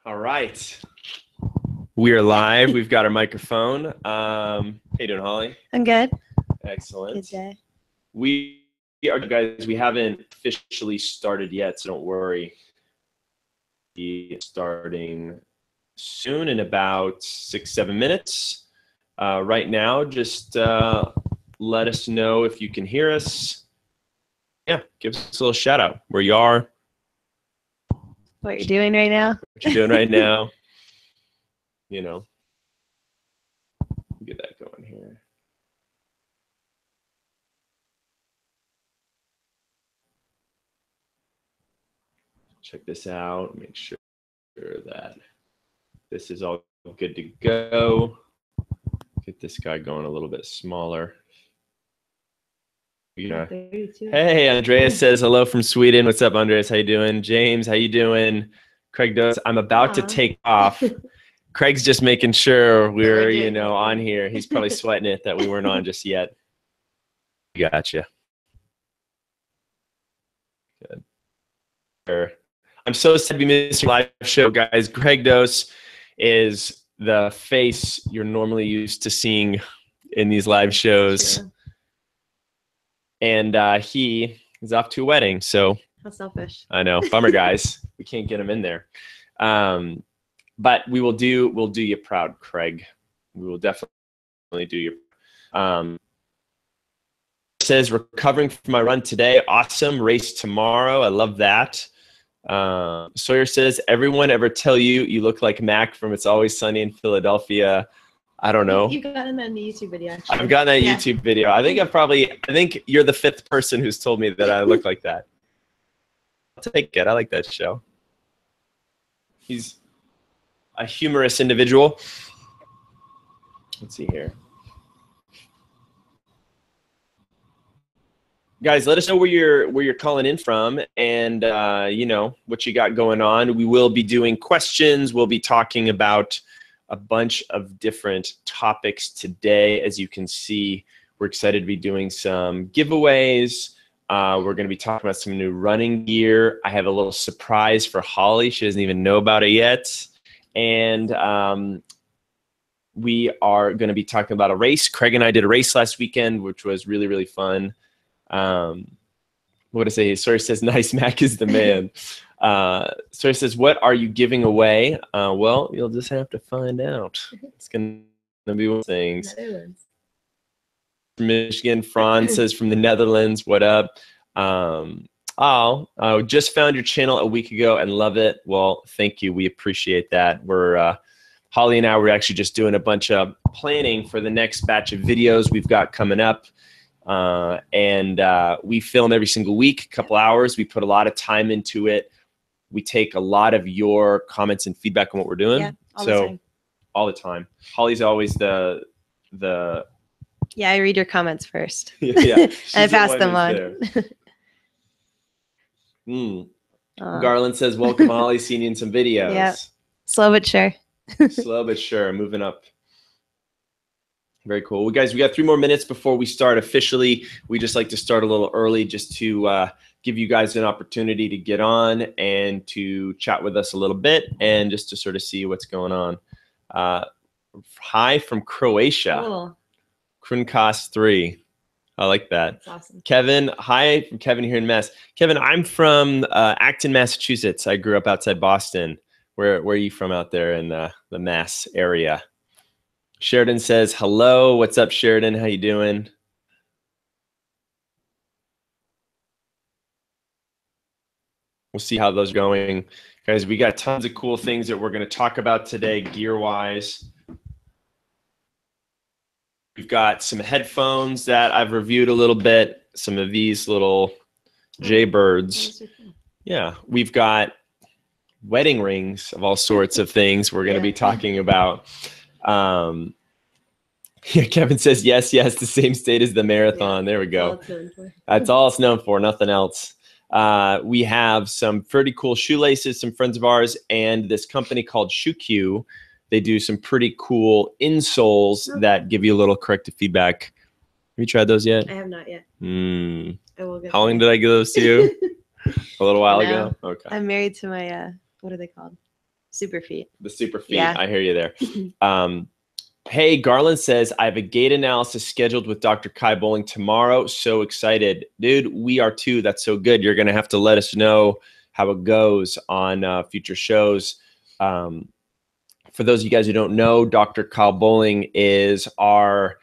All right. We are live. We've got our microphone. How you doing, Holly? I'm good. Excellent. Good day. We are, guys, we haven't officially started yet, so don't worry. We're starting soon in about 6-7 minutes. Right now, just let us know if you can hear us. Yeah, give us a little shout out where you are. What you're doing right now? What you're doing right now. You know, get that going here. Check this out. Make sure that this is all good to go. Get this guy going a little bit smaller. Yeah. Hey, Andreas says hello from Sweden. What's up, Andreas? How you doing? James, how you doing? Craig does. I'm about to take off. Craig's just making sure we're, on here. He's probably sweating it that we weren't on just yet. Gotcha. Good. I'm so sad to be missing live show, guys. Greg Dose is the face you're normally used to seeing in these live shows. Yeah. And he is off to a wedding, so how selfish. I know. Bummer, guys. We can't get him in there. But we'll do you proud, Craig. We will definitely do you. Says recovering from my run today. Awesome. Race tomorrow. I love that. Sawyer says, everyone ever tell you look like Mac from It's Always Sunny in Philadelphia? I don't know. You've gotten that in the YouTube video, actually. I've gotten that YouTube video. I think you're the 5th person who's told me that I look like that. I'll take it. I like that show. He's a humorous individual. Let's see here. Guys, let us know where you're calling in from and what you got going on. We will be doing questions. We'll be talking about a bunch of different topics today. As you can see, we're excited to be doing some giveaways. We're going to be talking about some new running gear. I have a little surprise for Holly. She doesn't even know about it yet. And we are going to be talking about a race. Craig and I did a race last weekend, which was really, really fun. What to say? Sorry says, nice, Mac is the man. Sorry says, what are you giving away? Well, you'll just have to find out. It's going to be one of the things. Michigan. Franz says from the Netherlands, what up? Just found your channel a week ago and love it. Well, thank you. We appreciate that. We're Holly and I were actually just doing a bunch of planning for the next batch of videos we've got coming up. We film every single week, a couple hours. We put a lot of time into it. We take a lot of your comments and feedback on what we're doing. Yeah, all the time. Holly's always the yeah, I read your comments first. Yeah, and I pass them on. Garland says, welcome, Holly. Seen you in some videos. Yeah. Slow but sure. Slow but sure. Moving up. Very cool. Well, guys, we got 3 more minutes before we start officially. We just like to start a little early just to give you guys an opportunity to get on and to chat with us a little bit and just to sort of see what's going on. Hi from Croatia. Cool. Krunkas 3. I like that. That's awesome. Kevin, hi from Kevin here in Mass. Kevin, I'm from Acton, Massachusetts. I grew up outside Boston. Where are you from out there in the Mass area? Sheridan says, hello. What's up, Sheridan? How you doing? We'll see how those are going. Guys, we got tons of cool things that we're going to talk about today gear-wise. We've got some headphones that I've reviewed a little bit. Some of these little Jaybirds. Yeah, we've got wedding rings of all sorts of things we're going to be talking about. Yeah, Kevin says, yes, the same state as the marathon. There we go. That's all it's known for, nothing else. We have some pretty cool shoelaces, some friends of ours, and this company called ShoeQ. They do some pretty cool insoles that give you a little corrective feedback. Have you tried those yet? I have not yet. I will get How long did I give those to you? A little while ago? Okay. I'm married to my, what are they called? Super feet. The super feet. Yeah. I hear you there. Hey, Garland says, I have a gait analysis scheduled with Dr. Kai Bowling tomorrow. So excited. Dude, we are too. That's so good. You're going to have to let us know how it goes on future shows. For those of you guys who don't know, Dr. Kyle Bowling is our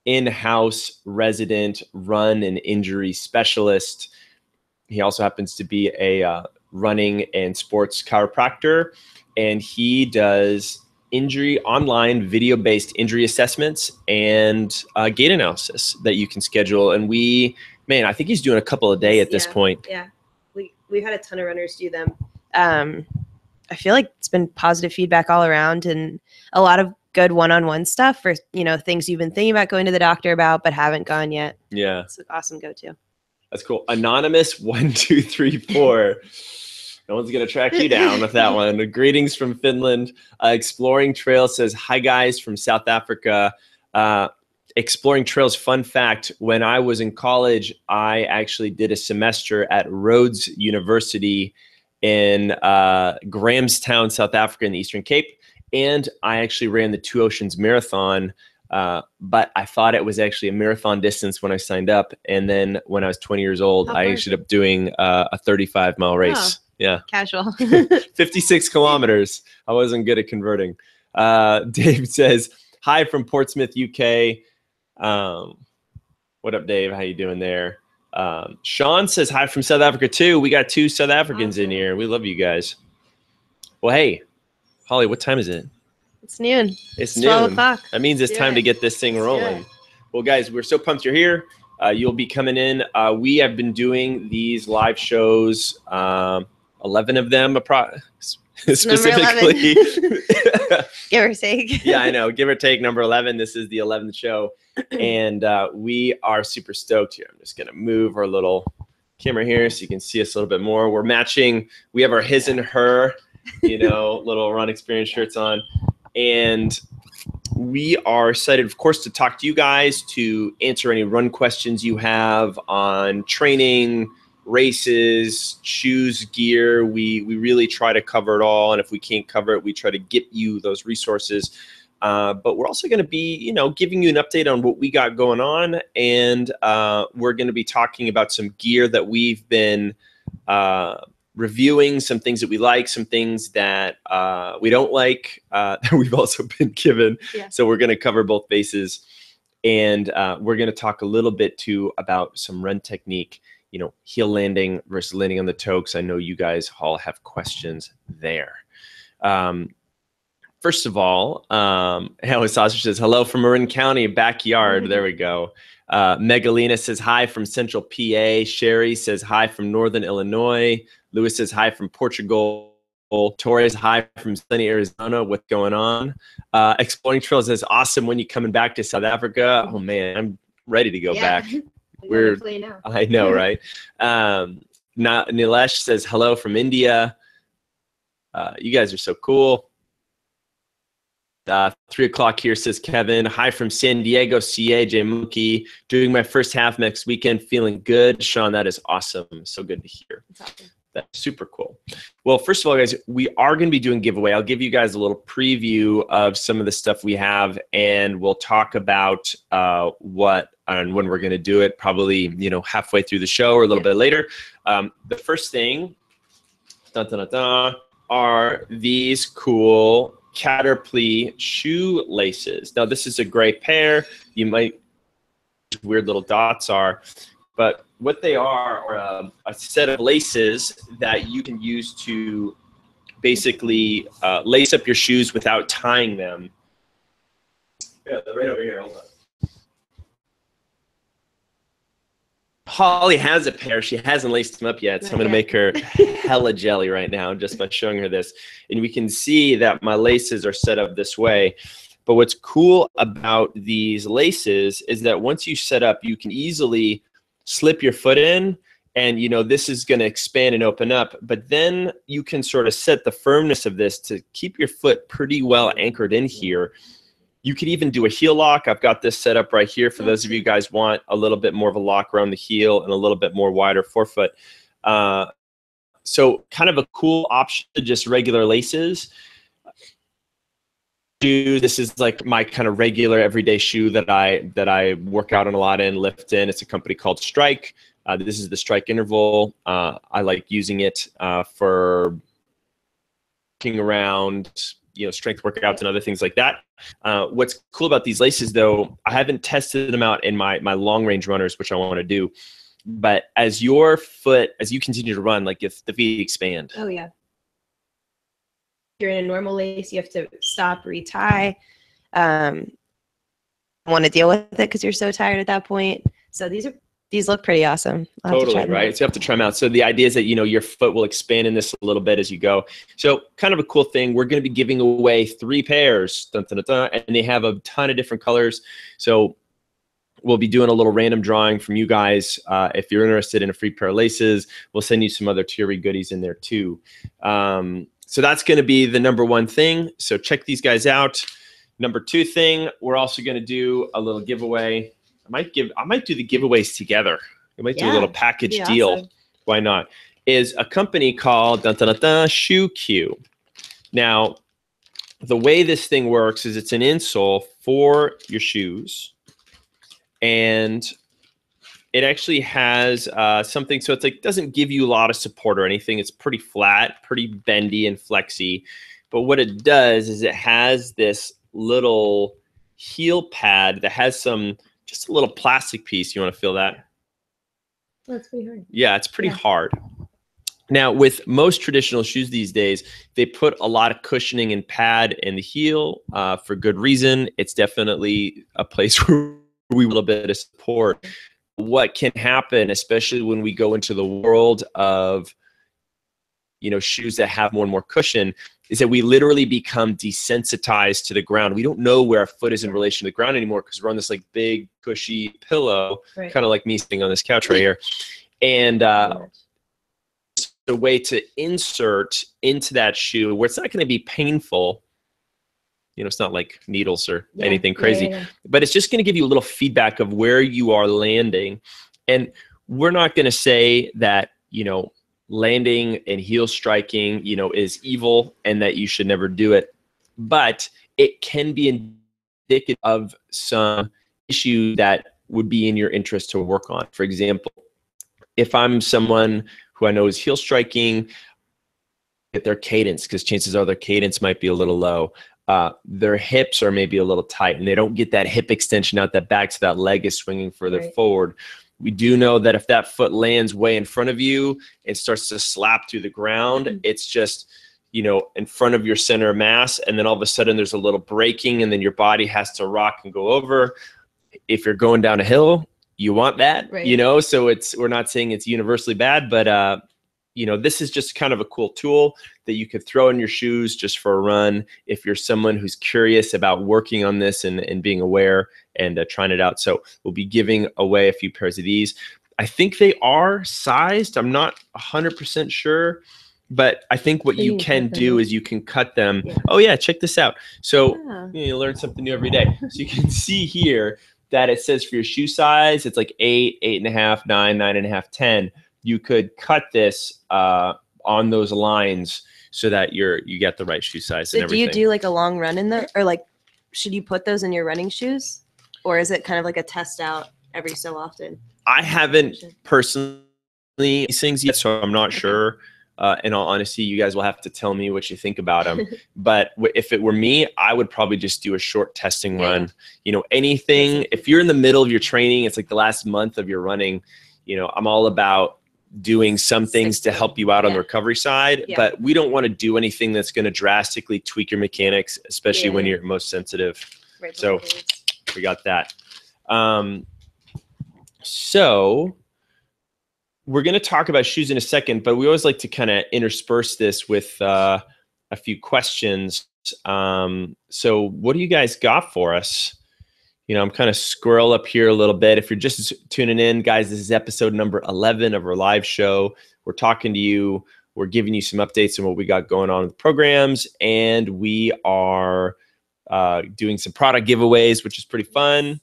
in-house resident run and injury specialist. He also happens to be a running and sports chiropractor, and he does online video-based injury assessments and gait analysis that you can schedule. And I think he's doing a couple a day at this point. Yeah, we've had a ton of runners do them. I feel like it's been positive feedback all around, and a lot of good one-on-one stuff for things you've been thinking about going to the doctor about but haven't gone yet. Yeah, it's an awesome go-to. That's cool. Anonymous 1234. No one's going to track you down with that one. Greetings from Finland. Exploring Trail says, hi guys from South Africa. Exploring Trails, fun fact, when I was in college, I actually did a semester at Rhodes University in Grahamstown, South Africa in the Eastern Cape. And I actually ran the Two Oceans Marathon, but I thought it was actually a marathon distance when I signed up. And then when I was 20 years old, I ended up doing a 35-mile race. Yeah. Casual. 56 kilometers. I wasn't good at converting. Dave says, hi from Portsmouth, UK. What up, Dave? How you doing there? Sean says, hi from South Africa, too. We got 2 South Africans in here. We love you guys. Well, hey, Holly, what time is it? It's noon. It's 12 o'clock. That means it's time to get this thing rolling. Well, guys, we're so pumped you're here. You'll be coming in. We have been doing these live shows, 11 of them specifically. Give or take. Yeah, I know. Give or take, number 11. This is the 11th show. And we are super stoked here. I'm just going to move our little camera here so you can see us a little bit more. We're matching. We have our his and her, little run experience shirts on. And we are excited, of course, to talk to you guys, to answer any run questions you have on training, races, shoes, gear. We really try to cover it all. And if we can't cover it, we try to get you those resources. But we're also going to be, giving you an update on what we got going on. And we're going to be talking about some gear that we've been reviewing, some things that we like, some things that we don't like, that we've also been given. Yeah. So we're going to cover both bases. And we're going to talk a little bit, too, about some run technique, heel landing versus landing on the toe, because I know you guys all have questions there. First of all, Haley Sausage says, hello from Marin County, backyard. There we go. Megalina says, hi from Central PA. Sherry says, hi from Northern Illinois. Lewis says, hi from Portugal. Torres, hi from sunny Arizona. What's going on? Exploring Trails says, awesome. When you coming back to South Africa? Oh, man, I'm ready to go back. I know, right? Nilesh says, hello from India. You guys are so cool. 3 o'clock here, says Kevin. Hi from San Diego, CA, Monkey. Doing my first half next weekend. Feeling good. Sean, that is awesome. So good to hear. That's awesome. That's super cool. Well, first of all, guys, we are going to be doing giveaway. I'll give you guys a little preview of some of the stuff we have, and we'll talk about what and when we're going to do it, probably, halfway through the show or a little bit later. The first thing are these cool Caterpillar shoelaces. Now, this is a gray pair. You might weird little dots are, but what they are a set of laces that you can use to basically lace up your shoes without tying them. Yeah, they're right over here. Hold on. Holly has a pair. She hasn't laced them up yet, so I'm going to make her hella jelly right now just by showing her this. And we can see that my laces are set up this way. But what's cool about these laces is that once you set up, you can easily slip your foot in, and this is going to expand and open up. But then you can sort of set the firmness of this to keep your foot pretty well anchored in here. You could even do a heel lock. I've got this set up right here for those of you guys want a little bit more of a lock around the heel and a little bit more wider forefoot. So kind of a cool option to just regular laces. shoe. This is like my kind of regular everyday shoe that I work out on a lot in, lift in. It's a company called Strike. This is the Strike Interval. I like using it for walking around, strength workouts and other things like that. What's cool about these laces, though, I haven't tested them out in my long range runners, which I want to do. But as you continue to run, like if the feet expand. Oh yeah. You're in a normal lace, you have to stop, retie. Want to deal with it because you're so tired at that point. So these look pretty awesome. Totally, right? So you have to try them out. So the idea is that, your foot will expand in this a little bit as you go. So kind of a cool thing. We're going to be giving away 3 pairs, dun, dun, dun, dun, and they have a ton of different colors. So we'll be doing a little random drawing from you guys. If you're interested in a free pair of laces, we'll send you some other TRE goodies in there too. So that's going to be the number 1 thing. So check these guys out. Number 2 thing, we're also going to do a little giveaway. I might do the giveaways together. We might do a little package deal. Awesome. Why not? Is a company called Shoe Q. Now, the way this thing works is it's an insole for your shoes, and it actually has something. So it's like doesn't give you a lot of support or anything. It's pretty flat, pretty bendy and flexy. But what it does is it has this little heel pad that has just a little plastic piece. You want to feel that? That's pretty hard. Yeah, it's pretty hard. Now, with most traditional shoes these days, they put a lot of cushioning and pad in the heel for good reason. It's definitely a place where we want a bit of support. What can happen, especially when we go into the world of shoes that have more and more cushion, is that we literally become desensitized to the ground. We don't know where our foot is in relation to the ground anymore because we're on this like big cushy pillow, kind of like me sitting on this couch right here. And it's a way to insert into that shoe where it's not going to be painful. It's not like needles or anything crazy, but it's just going to give you a little feedback of where you are landing. And we're not going to say that, landing and heel striking, is evil and that you should never do it. But it can be indicative of some issue that would be in your interest to work on. For example, if I'm someone who I know is heel striking, get their cadence, because chances are their cadence might be a little low. Their hips are maybe a little tight and they don't get that hip extension out that back, so that leg is swinging further forward. We do know that if that foot lands way in front of you and starts to slap through the ground, it's just, in front of your center of mass. And then all of a sudden there's a little braking and then your body has to rock and go over. If you're going down a hill, you want that, so we're not saying it's universally bad, but, this is just kind of a cool tool that you could throw in your shoes just for a run if you're someone who's curious about working on this and being aware and trying it out. So we'll be giving away a few pairs of these. I think they are sized. I'm not 100% sure, but I think what you can do is you can cut them. Oh yeah, check this out. So you learn something new every day. So you can see here that it says for your shoe size, it's like 8, 8.5, 9, 9.5, 10. You could cut this on those lines so that you get the right shoe size and everything. Do you do like a long run in there, or like should you put those in your running shoes, or is it kind of like a test out every so often? I haven't personally these things yet, so I'm not sure. In all honesty, you guys will have to tell me what you think about them. But if it were me, I would probably just do a short testing run. Anything. If you're in the middle of your training, it's like the last month of your running. I'm all about doing some things to help you out on the recovery side, but we don't want to do anything that's going to drastically tweak your mechanics, especially when you're most sensitive. So we got that. So we're going to talk about shoes in a second, but we always like to kind of intersperse this with a few questions. So what do you guys got for us? I'm kind of scroll up here a little bit. If you're just tuning in, guys, this is episode number 11 of our live show. We're talking to you. We're giving you some updates on what we got going on with the programs. And we are doing some product giveaways, which is pretty fun.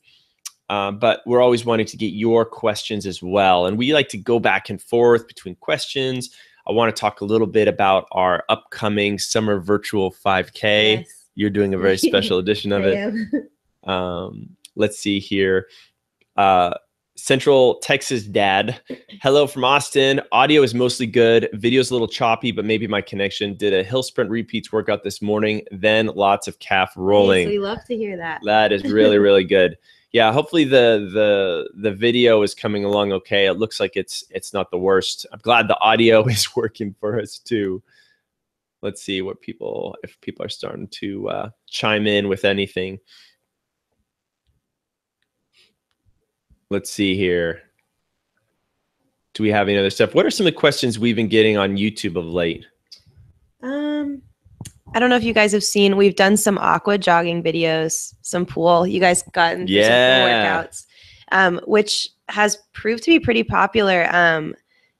But we're always wanting to get your questions as well. And we like to go back and forth between questions. I want to talk a little bit about our upcoming summer virtual 5K. You're doing a very special edition of it. Let's see here. Central Texas Dad. Hello from Austin. Audio is mostly good. Video's a little choppy, but maybe my connection. Did a hill sprint repeats workout this morning, then lots of calf rolling. Nice. We love to hear that. That is really, really good. Yeah, hopefully the video is coming along okay. It looks like it's not the worst. I'm glad the audio is working for us too. Let's see if people are starting to chime in with anything. Let's see here. Do we have any other stuff? What are some of the questions we've been getting on YouTube of late? I don't know if you guys have seen, we've done some aqua jogging videos, some pool. You guys gotten through some pool workouts, which has proved to be pretty popular,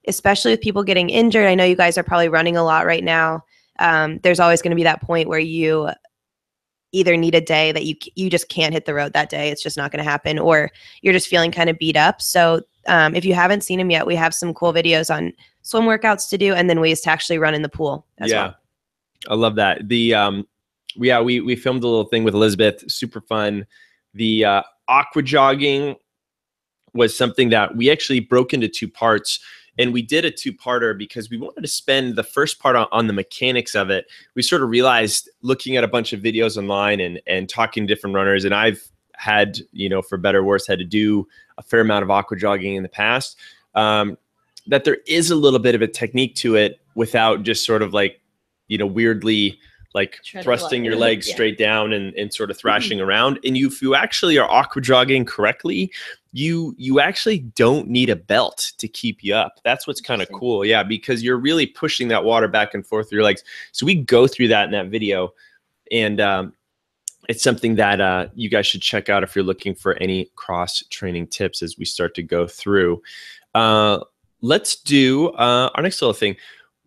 especially with people getting injured. I know you guys are probably running a lot right now. There's always going to be that point where you either need a day that you just can't hit the road that day. It's just not going to happen, or you're just feeling kind of beat up. So if you haven't seen them yet, we have some cool videos on swim workouts to do and then ways to actually run in the pool as well. I love that. We filmed a little thing with Elizabeth, super fun. The aqua jogging was something that we actually broke into 2 parts. And we did a 2-parter because we wanted to spend the first part on the mechanics of it. We sort of realized, looking at a bunch of videos online and talking to different runners, and I've had, for better or worse, had to do a fair amount of aqua jogging in the past, that there is a little bit of a technique to it without just sort of like, weirdly like thrusting your legs straight down and sort of thrashing around. And if you actually are aqua jogging correctly, you actually don't need a belt to keep you up. That's what's kind of cool. Yeah, because you're really pushing that water back and forth through your legs. So we go through that in that video. And it's something that you guys should check out if you're looking for any cross training tips as we start to go through. Let's do our next little thing.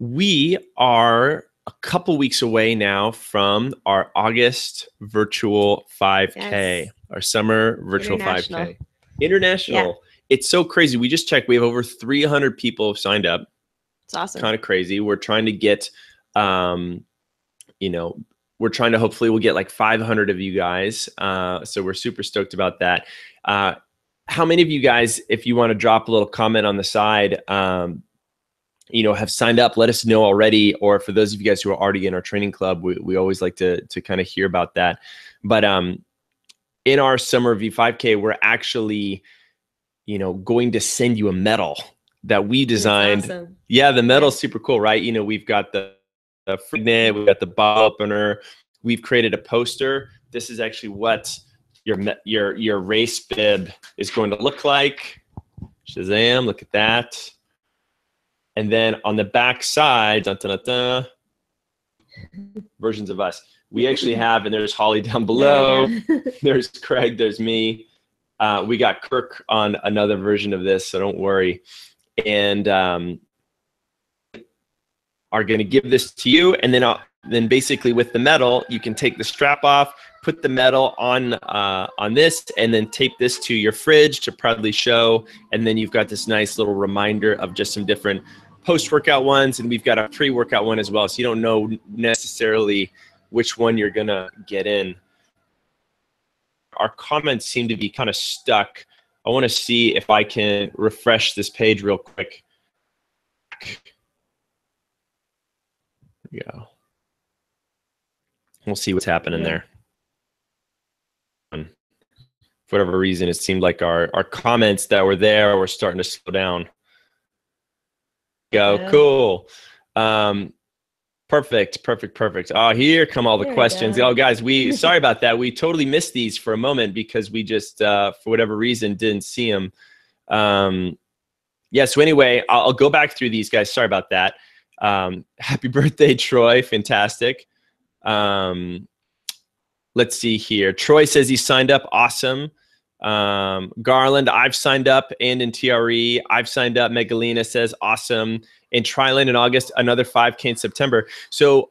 We are a couple weeks away now from our August virtual 5K, our summer virtual 5K. International. Yeah. It's so crazy. We just checked. We have over 300 people have signed up. It's awesome. Kind of crazy. We're trying to get, we're trying to, hopefully we'll get like 500 of you guys. So we're super stoked about that. How many of you guys, if you want to drop a little comment on the side, have signed up, let us know already. Or for those of you guys who are already in our training club, we always like to kind of hear about that. But in our summer V5K, we're actually, going to send you a medal that we designed. That's awesome. Yeah, the medal's super cool, right? We've got the frignet, we've got the bottle opener. We've created a poster. This is actually what your race bib is going to look like. Shazam, look at that. And then on the back side, dun, dun, dun, dun, versions of us. We actually have, and there's Holly down below. There's Craig, there's me. We got Kirk on another version of this, so don't worry. And are going to give this to you. And then basically with the medal, you can take the strap off, put the medal on this, and then tape this to your fridge to proudly show. And then you've got this nice little reminder of just some different post-workout ones, and we've got a pre-workout one as well, so you don't know necessarily which one you're gonna get in. Our comments seem to be kind of stuck. I want to see if I can refresh this page real quick. There we go. We'll see what's happening there. For whatever reason, it seemed like our comments that were there were starting to slow down. Go, cool. Perfect. Oh, here come all the questions. Oh, guys, sorry about that. We totally missed these for a moment because we just, for whatever reason, didn't see them. Yeah, so anyway, I'll go back through these, guys. Sorry about that. Happy birthday, Troy. Fantastic. Let's see here. Troy says he signed up. Awesome. Garland, I've signed up, and in TRE, I've signed up. Megalina says awesome. In Triland in August, another 5K in September. So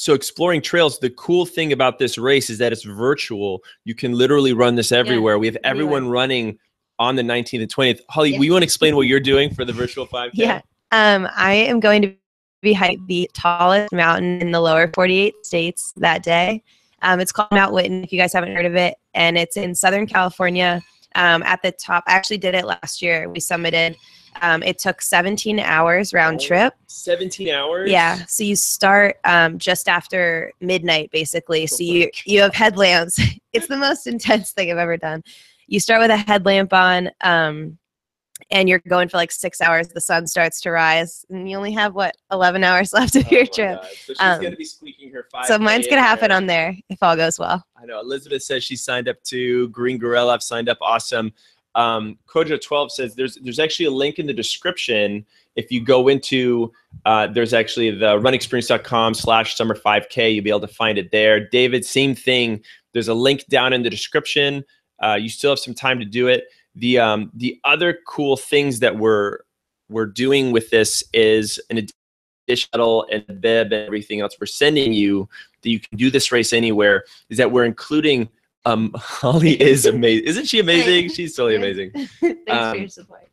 exploring trails, the cool thing about this race is that it's virtual. You can literally run this everywhere. We have everyone running on the 19th and 20th. Holly, will you want to explain what you're doing for the virtual 5K? Yeah. I am going to be hiking the tallest mountain in the lower 48 states that day. It's called Mount Whitten, if you guys haven't heard of it. And it's in Southern California. At the top, I actually did it last year. We summited. It took 17 hours round trip. 17 hours? Yeah. So you start just after midnight, basically. So you have headlamps. It's the most intense thing I've ever done. You start with a headlamp on, and you're going for like 6 hours. The sun starts to rise, and you only have, what, 11 hours left of your trip. God. So she's going to be squeaking her 5K. So mine's going to happen on there if all goes well. I know. Elizabeth says she signed up too. Green Gorilla, I've signed up. Awesome. Kojo12 says there's actually a link in the description. If you go into, there's actually the runexperience.com/summer5K. You'll be able to find it there. David, same thing. There's a link down in the description. You still have some time to do it. The other cool things that we're doing with this is an additional shuttle and a bib and everything else we're sending you that you can do this race anywhere, is that we're including Holly is amazing. Isn't she amazing? She's totally amazing. Thanks for your support.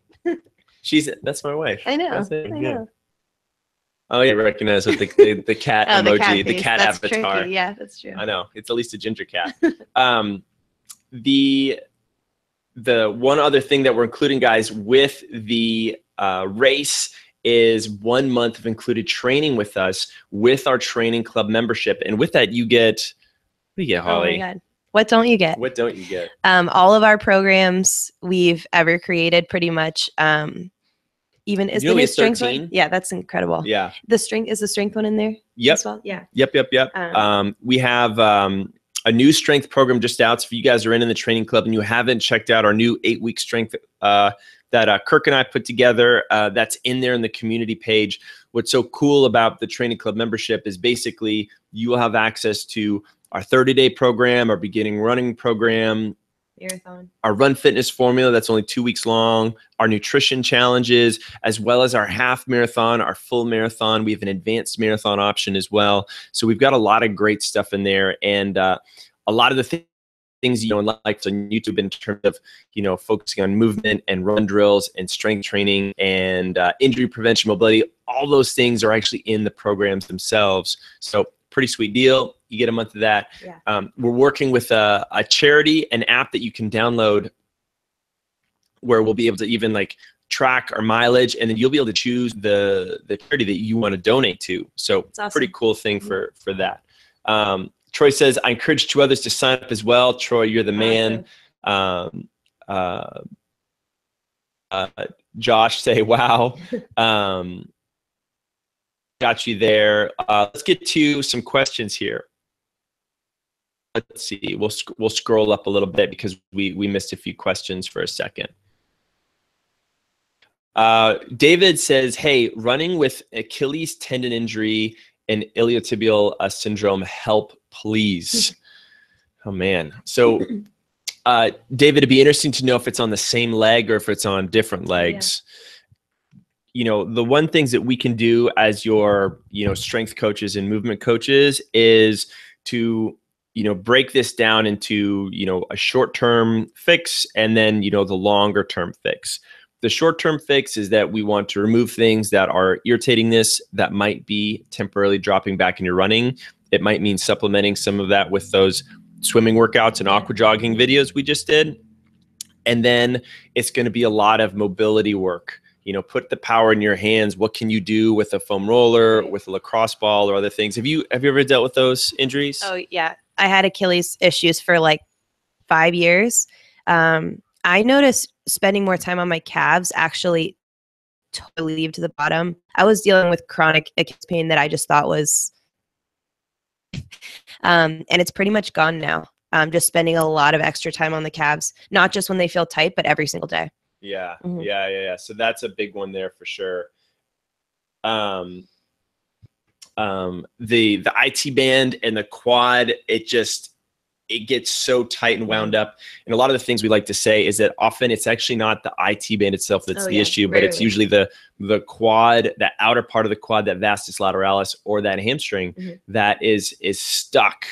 That's my wife. I know. I know. Oh yeah, recognize with the cat emoji, the cat that's avatar. Tricky. Yeah, that's true. I know. It's at least a ginger cat. The one other thing that we're including, guys, with the race is 1 month of included training with us with our training club membership. And with that, you get, what do you get, Holly? Oh my God. What don't you get? What don't you get? All of our programs we've ever created, pretty much. Even is the new strength one? Yeah, that's incredible. Yeah. Is the strength one in there? Yep. As well? Yeah. Yep. We have a new strength program just out. So if you guys are in the training club and you haven't checked out our new 8-week strength that Kirk and I put together, that's in there in the community page. What's so cool about the training club membership is basically you will have access to our 30-day program, our beginning running program, marathon, our run fitness formula that's only 2 weeks long, our nutrition challenges, as well as our half marathon, our full marathon. We have an advanced marathon option as well. So we've got a lot of great stuff in there, and a lot of the things you know and like on YouTube in terms of focusing on movement and run drills and strength training and injury prevention, mobility. All those things are actually in the programs themselves. So pretty sweet deal. You get a month of that. Yeah. We're working with a charity, an app that you can download where we'll be able to even like track our mileage, and then you'll be able to choose the charity that you want to donate to. So it's awesome. Pretty cool thing for that. Troy says, I encourage 2 others to sign up as well. Troy, you're the man. Josh say, wow. Got you there. Let's get to some questions here. Let's see. We'll scroll up a little bit because we missed a few questions for a second. David says, hey, running with Achilles tendon injury and iliotibial syndrome, help, please. Oh, man. So, David, it'd be interesting to know if it's on the same leg or if it's on different legs. Yeah. The one things that we can do as your, strength coaches and movement coaches is to, break this down into, a short-term fix and then, the longer-term fix. The short-term fix is that we want to remove things that are irritating this, that might be temporarily dropping back in your running. It might mean supplementing some of that with those swimming workouts and aqua jogging videos we just did. And then it's going to be a lot of mobility work. Put the power in your hands. What can you do with a foam roller, with a lacrosse ball, or other things? Have you ever dealt with those injuries? Oh yeah, I had Achilles issues for like 5 years. I noticed spending more time on my calves actually totally leave to the bottom. I was dealing with chronic Achilles pain that I just thought was, and it's pretty much gone now. Just spending a lot of extra time on the calves, not just when they feel tight, but every single day. Yeah. Mm-hmm. Yeah. So that's a big one there for sure. The IT band and the quad, it gets so tight and wound up. And a lot of the things we like to say is that often it's actually not the IT band itself that's the issue, but it's usually the quad, that outer part of the quad, that vastus lateralis, or that hamstring that is stuck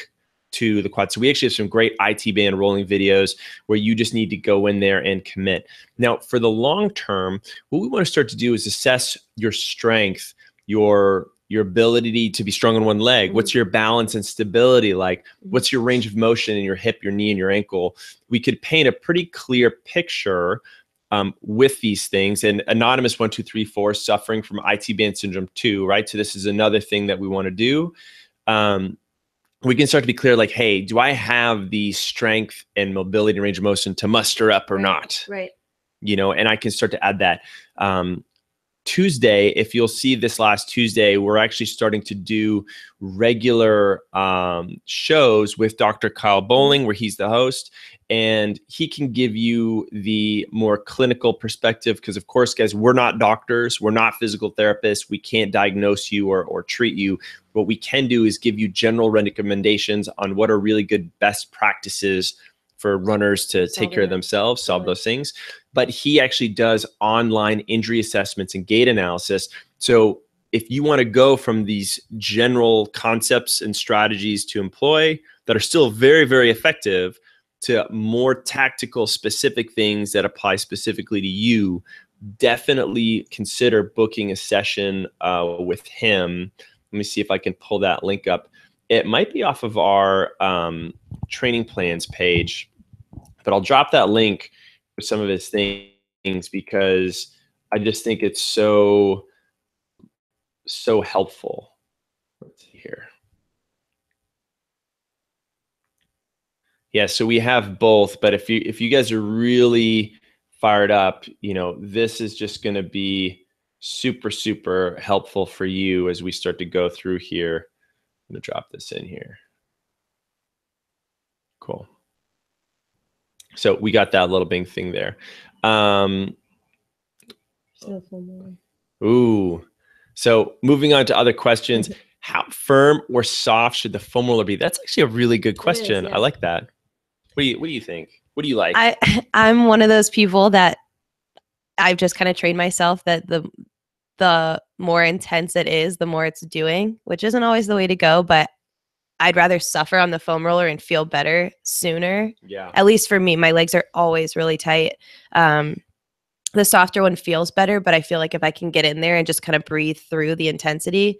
to the quad. So we actually have some great IT band rolling videos where you just need to go in there and commit. Now, for the long term, what we want to start to do is assess your strength, your your ability to be strong on one leg? What's your balance and stability like? What's your range of motion in your hip, your knee, and your ankle? We could paint a pretty clear picture with these things. And Anonymous 1234 suffering from IT band syndrome 2, right? So this is another thing that we want to do. We can start to be clear, like, hey, do I have the strength and mobility and range of motion to muster up or not? Right. You know, and I can start to add that. Tuesday, if you'll see this last Tuesday, we're actually starting to do regular shows with Dr. Kyle Bowling, where he's the host, and he can give you the more clinical perspective. Because of course, guys, we're not doctors, we're not physical therapists, we can't diagnose you or treat you. What we can do is give you general recommendations on what are really good best practices for runners to take care of themselves, solve those things. But he actually does online injury assessments and gait analysis. So if you want to go from these general concepts and strategies to employ that are still very, very effective to more tactical, specific things that apply specifically to you, definitely consider booking a session with him. Let me see if I can pull that link up. It might be off of our training plans page, but I'll drop that link for some of his things because I just think it's so helpful. Let's see here. Yeah, so we have both, but if you guys are really fired up, you know, this is just going to be super, super helpful for you as we start to go through here. I'm going to drop this in here. Cool. So we got that little big thing there. Ooh. So moving on to other questions. How firm or soft should the foam roller be? That's actually a really good question. I like that. What do you think? What do you like? I'm one of those people that I've just kind of trained myself that the more intense it is, the more it's doing, which isn't always the way to go, but I'd rather suffer on the foam roller and feel better sooner. Yeah. At least for me, my legs are always really tight. The softer one feels better, but I feel like if I can get in there and just kind of breathe through the intensity,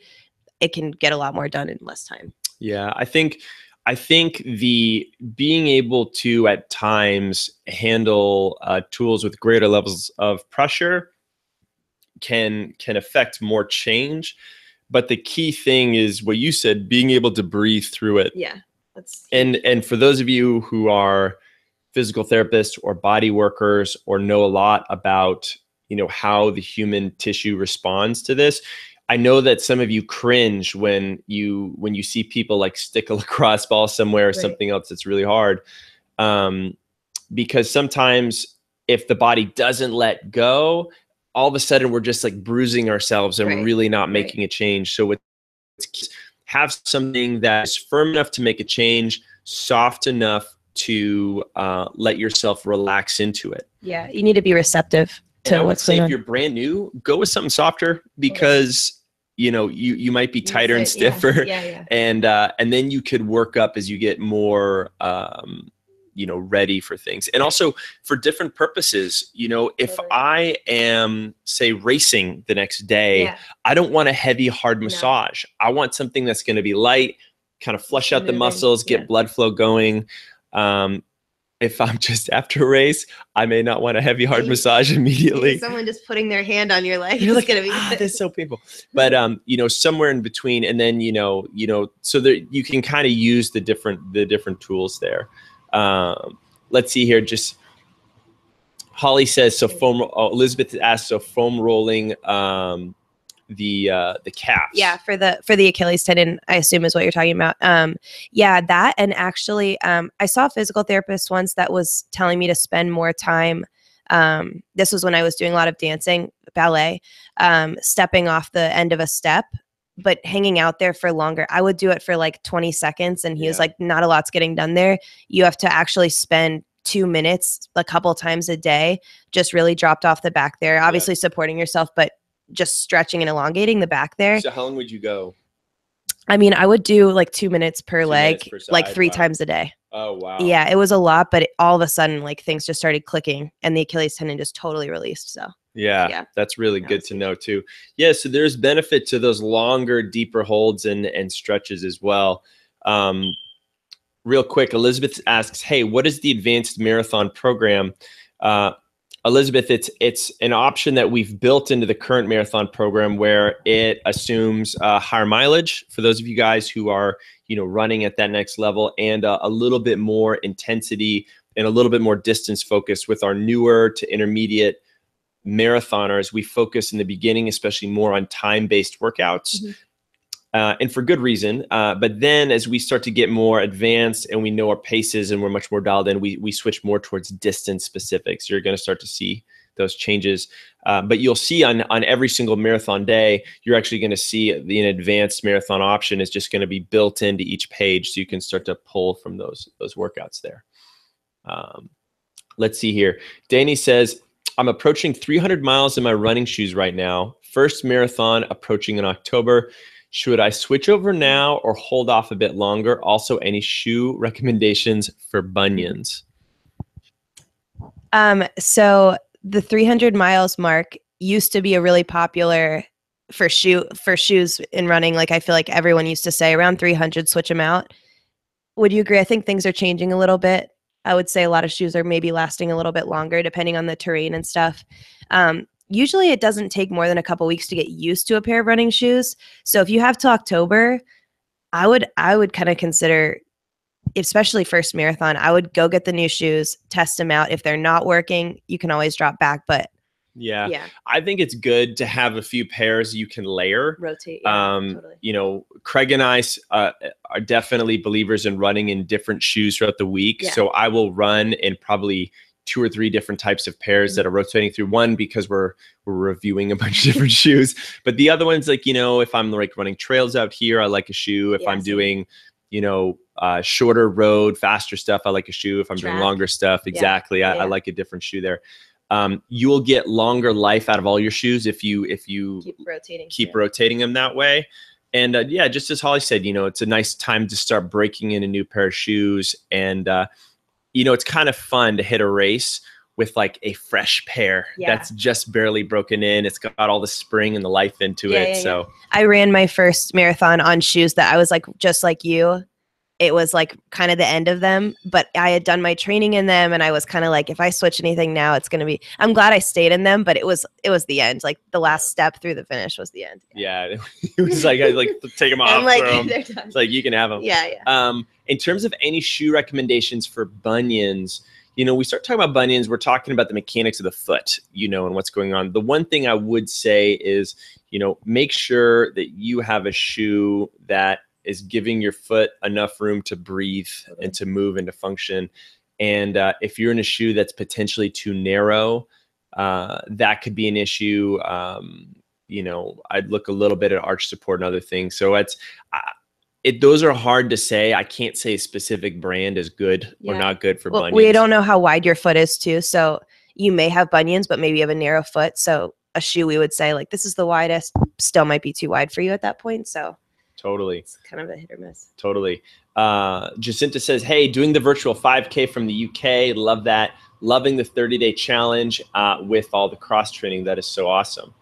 it can get a lot more done in less time. Yeah, I think the being able to at times handle tools with greater levels of pressure can affect more change. But the key thing is what you said, being able to breathe through it. Yeah. And for those of you who are physical therapists or body workers or know a lot about, you know, how the human tissue responds to this, I know that some of you cringe when you see people like stick a lacrosse ball somewhere or something else that's really hard. Because sometimes if the body doesn't let go, all of a sudden we're just like bruising ourselves and we're really not making a change. So have something that's firm enough to make a change, soft enough to let yourself relax into it. Yeah, you need to be receptive to what's going on. If you're brand new, go with something softer because you know you might be tighter and stiffer, and then you could work up as you get more you know, ready for things. And also for different purposes, you know, if I am, say, racing the next day, I don't want a heavy, hard massage. I want something that's going to be light, kind of flush out the muscles, get blood flow going. If I'm just after a race, I may not want a heavy, hard massage immediately. Someone just putting their hand on your leg. You're like, going to be this is so painful. But you know, somewhere in between, and then you know, so that you can kind of use the different tools there. Let's see here. Just Holly says, so foam. Oh, Elizabeth asked, so foam rolling the calves. Yeah, for the Achilles tendon, I assume is what you're talking about. Yeah, that, and actually, I saw a physical therapist once that was telling me to spend more time. This was when I was doing a lot of dancing, ballet, stepping off the end of a step, but hanging out there for longer. I would do it for like 20 seconds. And he was like, not a lot's getting done there. You have to actually spend 2 minutes a couple times a day, just really dropped off the back there, obviously supporting yourself, but just stretching and elongating the back there. So how long would you go? I mean, I would do like 2 minutes per leg, like 3 times a day. Oh, wow. Yeah, it was a lot, but all of a sudden, like things just started clicking and the Achilles tendon just totally released. So Yeah, that's really good to know too. Yeah, so there's benefit to those longer, deeper holds and stretches as well. Real quick, Elizabeth asks, "Hey, what is the advanced marathon program?" Elizabeth, it's an option that we've built into the current marathon program where it assumes higher mileage for those of you guys who are, running at that next level, and a little bit more intensity and a little bit more distance focus. With our newer to intermediate marathoners, we focus in the beginning, especially more on time-based workouts. And for good reason. But then as we start to get more advanced and we know our paces and we're much more dialed in, we switch more towards distance specifics. You're going to start to see those changes. But you'll see on every single marathon day, you're actually going to see an advanced marathon option is just going to be built into each page. So you can start to pull from those workouts there. Let's see here. Danny says, I'm approaching 300 miles in my running shoes right now. First marathon approaching in October. Should I switch over now or hold off a bit longer? Also, any shoe recommendations for bunions? So the 300 miles mark used to be a really popular for shoes in running. Like I feel like everyone used to say around 300, switch them out. Would you agree? I think things are changing a little bit. I would say a lot of shoes are maybe lasting a little bit longer depending on the terrain and stuff. Usually it doesn't take more than a couple weeks to get used to a pair of running shoes. So if you have till October, I would kind of consider, especially first marathon, I would go get the new shoes, test them out. If they're not working, you can always drop back. But yeah, I think it's good to have a few pairs you can layer. Rotate. Totally. Craig and I are definitely believers in running in different shoes throughout the week. Yeah. So I will run in probably 2 or 3 different types of pairs that are rotating through. One, because we're reviewing a bunch of different shoes, but the other one's like, if I'm like running trails out here, I like a shoe. If I'm doing, shorter road, faster stuff, I like a shoe. If I'm doing longer stuff, exactly. I like a different shoe there. You will get longer life out of all your shoes if you keep rotating them that way. And just as Holly said, it's a nice time to start breaking in a new pair of shoes. And it's kind of fun to hit a race with like a fresh pair that's just barely broken in. It's got all the spring and the life into it. So I ran my first marathon on shoes that I was like, just like you. It was like kind of the end of them, but I had done my training in them, and I was kind of like, if I switch anything now, it's going to be, I'm glad I stayed in them, but it was the end. Like the last step through the finish was the end. Yeah. It was like, I take them off. I'm like, they're done. It's like, you can have them. Yeah. In terms of any shoe recommendations for bunions, we start talking about bunions, we're talking about the mechanics of the foot, and what's going on. The one thing I would say is, make sure that you have a shoe that is giving your foot enough room to breathe and to move and to function. And if you're in a shoe that's potentially too narrow, that could be an issue. I'd look a little bit at arch support and other things. So those are hard to say. I can't say a specific brand is good or not good for bunions. We don't know how wide your foot is too. So you may have bunions, but maybe you have a narrow foot. So a shoe, we would say like, this is the widest, still might be too wide for you at that point. So totally. It's kind of a hit or miss. Totally. Jacinta says, hey, doing the virtual 5K from the UK. Love that. Loving the 30-day challenge with all the cross training. That is so awesome.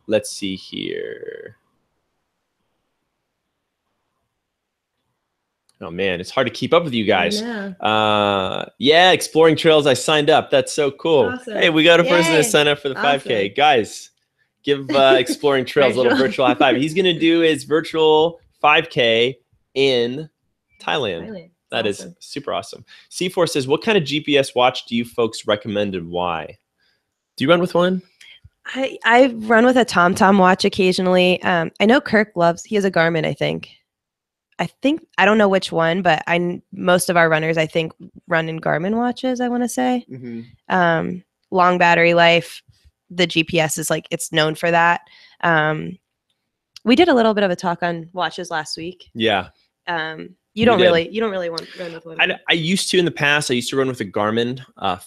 Let's see here. Oh man, it's hard to keep up with you guys. Exploring trails. I signed up. That's so cool. Awesome. Hey, we got a person to sign up for the 5K. Guys, give Exploring Trails a little virtual high five. He's going to do his virtual 5K in Thailand. That is super awesome. C4 says, what kind of GPS watch do you folks recommend and why? Do you run with one? I run with a TomTom watch occasionally. I know Kirk he has a Garmin, I think. I don't know which one, but most of our runners, I think, run in Garmin watches, I want to say. Mm-hmm. Long battery life. The GPS is like, it's known for that. We did a little bit of a talk on watches last week. Yeah. You don't really want to run with one. I used to in the past. I used to run with a Garmin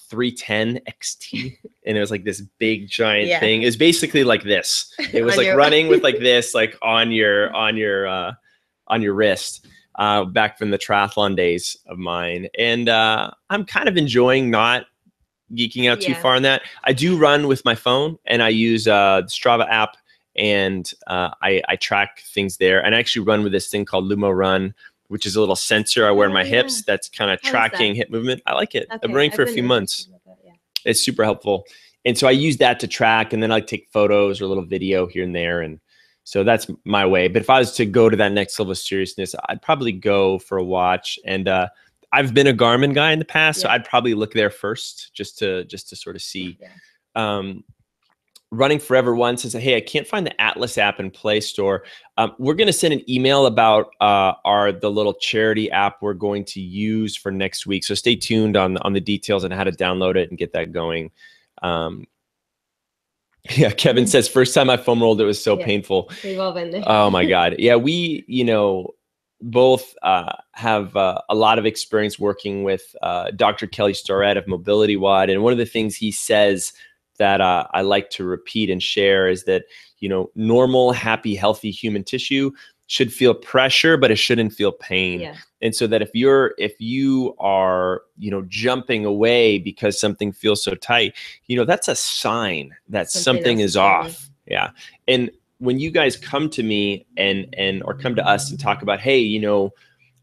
310 XT, and it was like this big giant thing. It was basically like this. It was like running with like this, like on your wrist. Back from the triathlon days of mine, and I'm kind of enjoying not geeking out too far on that. I do run with my phone, and I use the Strava app, and I track things there. And I actually run with this thing called Lumo Run, which is a little sensor I wear in my hips that's kind of tracking hip movement. I like it. I've been running for a few months. It's super helpful. And so I use that to track, and then I take photos or a little video here and there. And so that's my way. But if I was to go to that next level of seriousness, I'd probably go for a watch. And I've been a Garmin guy in the past, so I'd probably look there first just to sort of see. Running Forever One says, hey, I can't find the Atlas app in Play Store. We're going to send an email about the little charity app we're going to use for next week. So stay tuned on the details on how to download it and get that going. Yeah, Kevin says, first time I foam rolled, it was so painful. We've all been there. Oh my God. Yeah, we, both have a lot of experience working with Dr. Kelly Storett of Mobility Wad. And one of the things he says that I like to repeat and share is that, normal, happy, healthy human tissue should feel pressure, but it shouldn't feel pain. Yeah. And so that if you are, jumping away because something feels so tight, that's a sign that something is off. Yeah. And when you guys come to me or come to us and talk about, hey,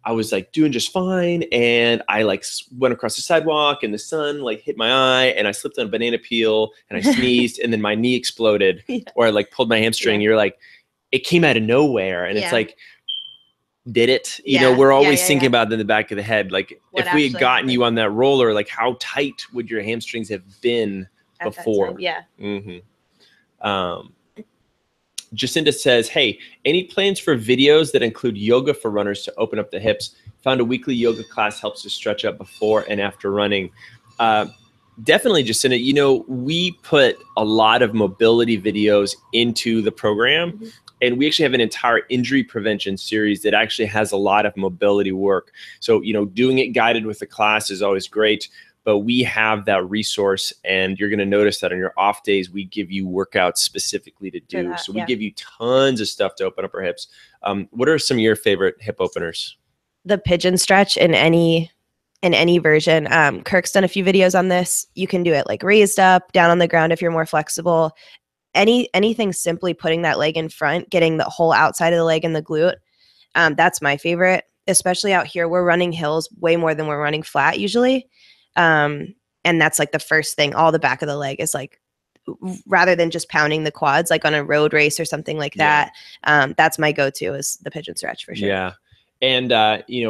I was like doing just fine, and I like went across the sidewalk and the sun like hit my eye, and I slipped on a banana peel and I sneezed and then my knee exploded, or I like pulled my hamstring. You're like, it came out of nowhere, and it's like, did it? We're always thinking about it in the back of the head. Like, what if we had gotten you on that roller, like how tight would your hamstrings have been before? Yeah. Jacinda says, hey, any plans for videos that include yoga for runners to open up the hips? Found a weekly yoga class helps to stretch up before and after running. Definitely, Jacinda. We put a lot of mobility videos into the program, and we actually have an entire injury prevention series that actually has a lot of mobility work. So, doing it guided with the class is always great. But we have that resource, and you're going to notice that on your off days, we give you workouts specifically to do. So we give you tons of stuff to open up our hips. What are some of your favorite hip openers? The pigeon stretch in any version. Kirk's done a few videos on this. You can do it like raised up, down on the ground if you're more flexible. Anything simply putting that leg in front, getting the whole outside of the leg and the glute. That's my favorite, especially out here. We're running hills way more than we're running flat usually. And that's like the first thing. All the back of the leg is like, rather than just pounding the quads, like on a road race or something like that. That's my go-to is the pigeon stretch for sure. Yeah. And,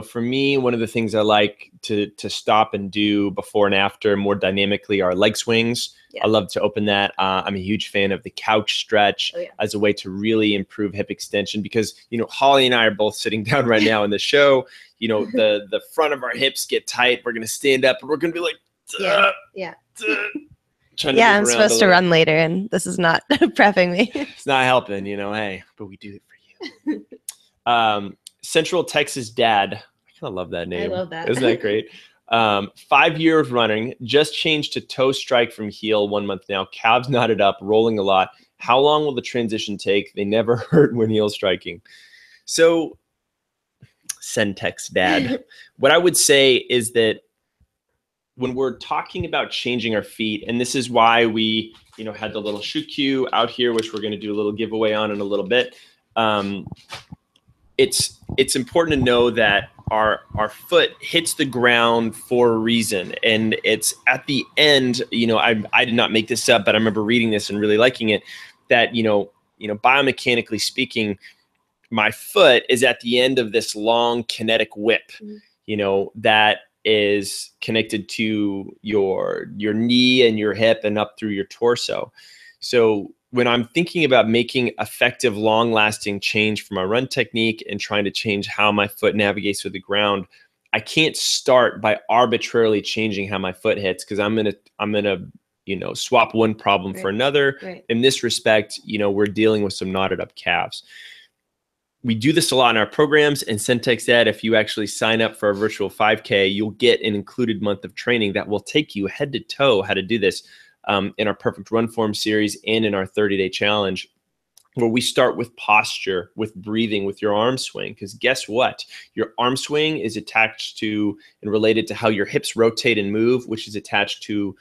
for me, one of the things I like to stop and do before and after more dynamically are leg swings. I love to open that. I'm a huge fan of the couch stretch as a way to really improve hip extension because, Holly and I are both sitting down right now in the show. The front of our hips get tight. We're going to stand up and we're going to be like, I'm supposed to run later and this is not prepping me. It's not helping, hey, but we do it for you. Central Texas Dad. I kind of love that name. I love that. Isn't that great? 5 years running, just changed to toe strike from heel 1 month now. Calves knotted up, rolling a lot. How long will the transition take? They never hurt when heel striking. So, Centex Dad. What I would say is that when we're talking about changing our feet, and this is why we, had the little shoe cue out here, which we're going to do a little giveaway on in a little bit. It's important to know that our foot hits the ground for a reason, and it's at the end. I did not make this up, but I remember reading this and really liking it. That biomechanically speaking, my foot is at the end of this long kinetic whip. That is connected to your knee and your hip and up through your torso. So when I'm thinking about making effective, long-lasting change for my run technique and trying to change how my foot navigates through the ground, I can't start by arbitrarily changing how my foot hits because I'm gonna swap one problem for another. Right. In this respect, we're dealing with some knotted up calves. We do this a lot in our programs, and Centex Ed, if you actually sign up for a virtual 5K, you'll get an included month of training that will take you head to toe how to do this. In our Perfect Run Form series and in our 30-day challenge, where we start with posture, with breathing, with your arm swing. Because guess what? Your arm swing is attached to and related to how your hips rotate and move, which is attached to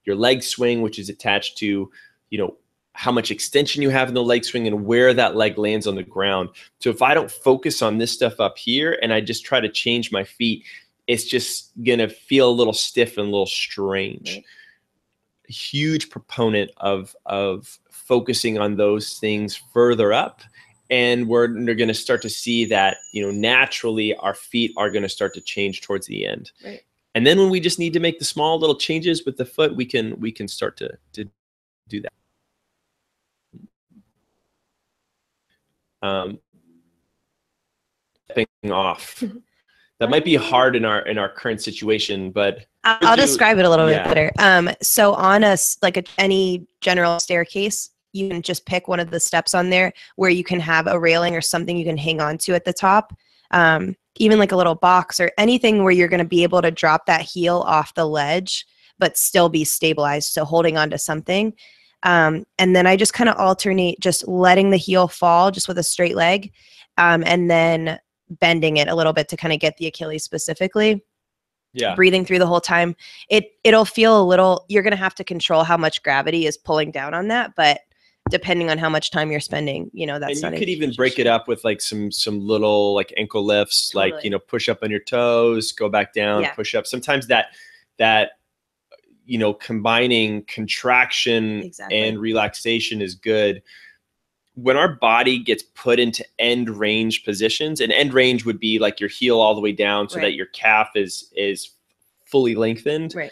your leg swing, which is attached to, you know, how much extension you have in the leg swing and where that leg lands on the ground. So if I don't focus on this stuff up here and I just try to change my feet, it's just going to feel a little stiff and a little strange. Right. Huge proponent of focusing on those things further up. And we're going to start to see that, you know, naturally our feet are going to start to change towards the end. Right. And then when we just need to make the small little changes with the foot, we can start to do that. Stepping off. That might be hard in our current situation, but I'll describe it a little bit better. So on any general staircase, you can just pick one of the steps on there where you can have a railing or something you can hang on to at the top. Even like a little box or anything where you're going to be able to drop that heel off the ledge, but still be stabilized. So holding on to something. And then I just kind of alternate just letting the heel fall just with a straight leg. And then bending it a little bit to kind of get the Achilles specifically. Yeah. Breathing through the whole time. It'll feel a little, you're going to have to control how much gravity is pulling down on that, but depending on how much time you're spending, you know, that's and you could even break it up with like some little like ankle lifts, totally. Like, you know, push up on your toes, go back down, push up. Sometimes that you know, combining contraction and relaxation is good. When our body gets put into end range positions, and end range would be like your heel all the way down so that your calf is fully lengthened. Right.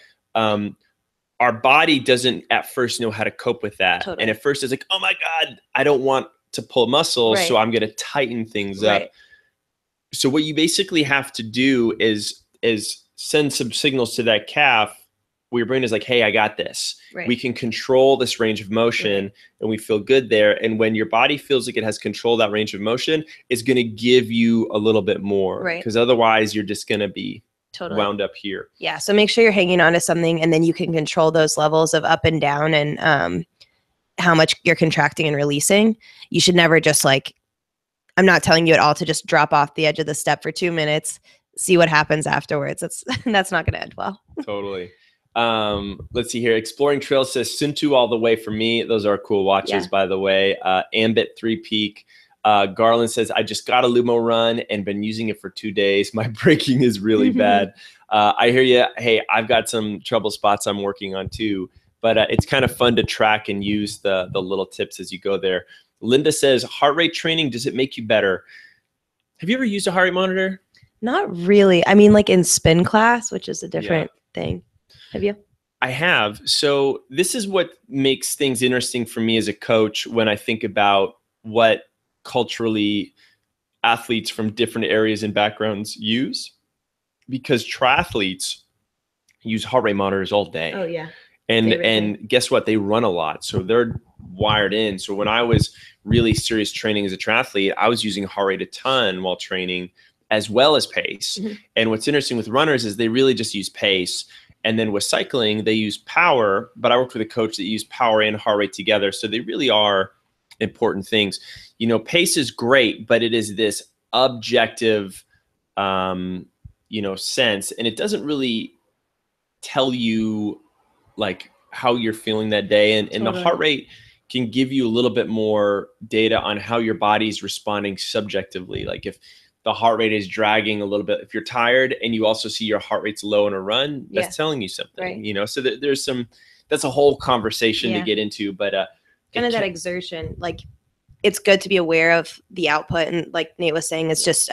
Our body doesn't at first know how to cope with that. Totally. And at first it's like, oh my God, I don't want to pull muscles. So I'm going to tighten things up. So what you basically have to do is send some signals to that calf where your brain is like, hey, I got this. We can control this range of motion and we feel good there. And when your body feels like it has control of that range of motion, it's going to give you a little bit more. Because otherwise you're just going to be wound up here. Yeah. So make sure you're hanging on to something and then you can control those levels of up and down and how much you're contracting and releasing. You should never just like, I'm not telling you at all to just drop off the edge of the step for 2 minutes, see what happens afterwards. That's not going to end well. Totally. Let's see here. Exploring Trail says Suntu all the way for me. Those are cool watches, by the way. Ambit 3 Peak. Garland says, I just got a Lumo run and been using it for 2 days. My braking is really bad. I hear you. Hey, I've got some trouble spots I'm working on too, but it's kind of fun to track and use the little tips as you go there. Linda says, heart rate training, does it make you better? Have you ever used a heart rate monitor? Not really. I mean, like in spin class, which is a different thing. Have you? I have. So this is what makes things interesting for me as a coach when I think about what culturally athletes from different areas and backgrounds use, because triathletes use heart rate monitors all day. Oh yeah. And guess what? They run a lot. So they're wired in. So when I was really serious training as a triathlete, I was using heart rate a ton while training as well as pace. And what's interesting with runners is they really just use pace. And then with cycling, they use power, but I worked with a coach that used power and heart rate together. So they really are important things. You know, pace is great, but it is this objective, you know, sense. And it doesn't really tell you like how you're feeling that day. And the heart rate can give you a little bit more data on how your body's responding subjectively. Like if the heart rate is dragging a little bit, if you're tired and you also see your heart rate's low in a run, that's telling you something, you know? So there's some, that's a whole conversation to get into, but kind of that exertion, like it's good to be aware of the output. And like Nate was saying, it's just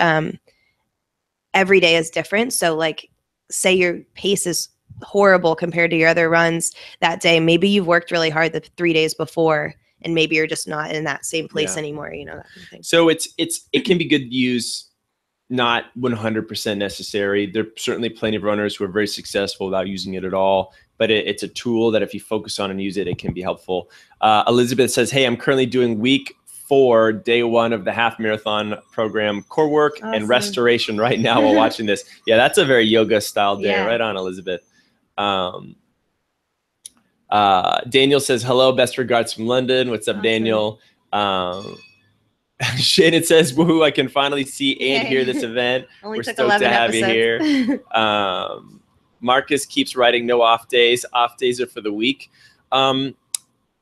every day is different. So like say your pace is horrible compared to your other runs that day. Maybe you've worked really hard the 3 days before and maybe you're just not in that same place anymore, you know, that kind of thing. So it can be good to use, not 100% necessary. There are certainly plenty of runners who are very successful without using it at all, but it's a tool that if you focus on and use it, it can be helpful. Elizabeth says, hey, I'm currently doing week 4, day 1 of the half marathon program, core work and restoration right now while watching this. Yeah, that's a very yoga style day. Right on, Elizabeth. Daniel says, hello, best regards from London. What's up, Daniel? Shannon says, woohoo, I can finally see and hear this event. We're stoked to have you here. Marcus keeps writing no off days. Off days are for the weak.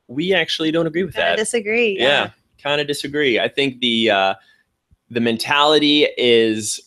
We actually don't agree with that. Disagree. Yeah, kind of disagree. I think the mentality is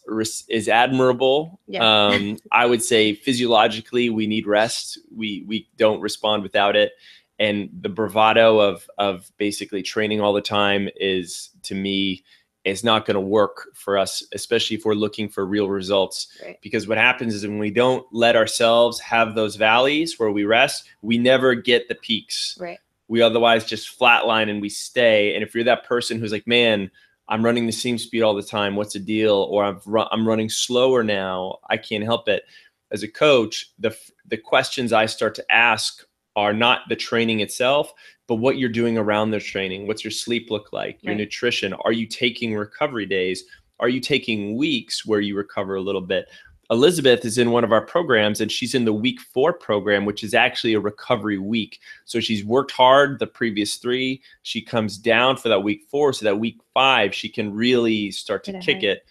admirable. Yeah. I would say physiologically we need rest. We don't respond without it. And the bravado of basically training all the time is, to me, is not going to work for us, especially if we're looking for real results. Right. Because what happens is when we don't let ourselves have those valleys where we rest, we never get the peaks. Right. We otherwise just flatline and we stay. And if you're that person who's like, man, I'm running the same speed all the time, what's the deal? Or I'm running slower now, I can't help it. As a coach, the questions I start to ask are not the training itself, but what you're doing around the training. What's your sleep look like? Your nutrition? Are you taking recovery days? Are you taking weeks where you recover a little bit? Elizabeth is in one of our programs, and she's in the week 4 program, which is actually a recovery week. So she's worked hard the previous 3. She comes down for that week 4. So that week 5, she can really start to kick it.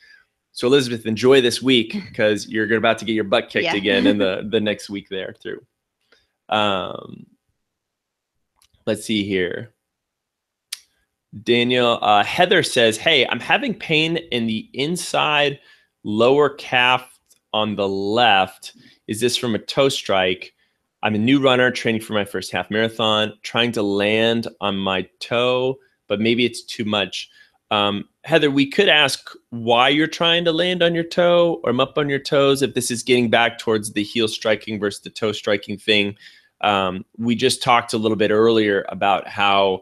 So Elizabeth, enjoy this week because you're about to get your butt kicked again in the next week there through. Let's see here. Daniel, Heather says, hey, I'm having pain in the inside lower calf on the left. Is this from a toe strike? I'm a new runner training for my first half marathon, trying to land on my toe, but maybe it's too much. Heather, we could ask why you're trying to land on your toe or up on your toes, if this is getting back towards the heel striking versus the toe striking thing. We just talked a little bit earlier about how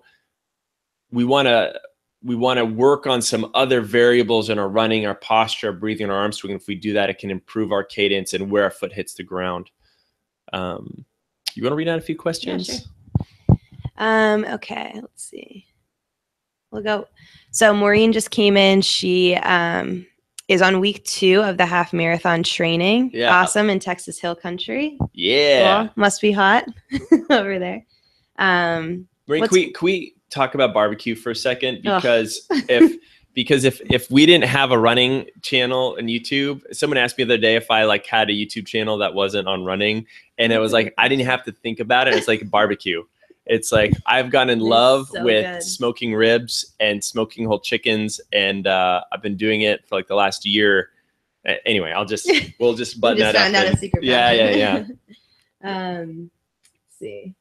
we want to work on some other variables in our running, our posture, our breathing, our arm swing. If we do that, it can improve our cadence and where our foot hits the ground. You want to read out a few questions? Yeah, sure. Okay, let's see. We'll go. So Maureen just came in. She is on week 2 of the half marathon training. Yeah. Awesome, in Texas Hill Country. Yeah. Cool. Must be hot over there. Maureen, can we talk about barbecue for a second? Because if we didn't have a running channel on YouTube, someone asked me the other day if I had a YouTube channel that wasn't on running, and it was like I didn't have to think about it. It's like barbecue. It's like I've gotten in love with smoking ribs and smoking whole chickens, and I've been doing it for the last year. Anyway, we'll just button that up. Found out a secret. Yeah. Let's see.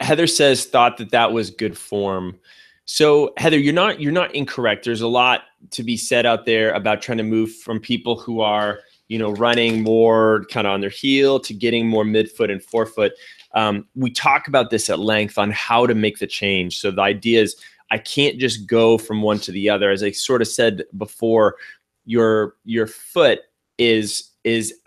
Heather says thought that was good form. So Heather, you're not incorrect. There's a lot to be said out there about trying to move from people who are running more kind of on their heel to getting more midfoot and forefoot. We talk about this at length on how to make the change. So the idea is I can't just go from one to the other. As I sort of said before, your foot is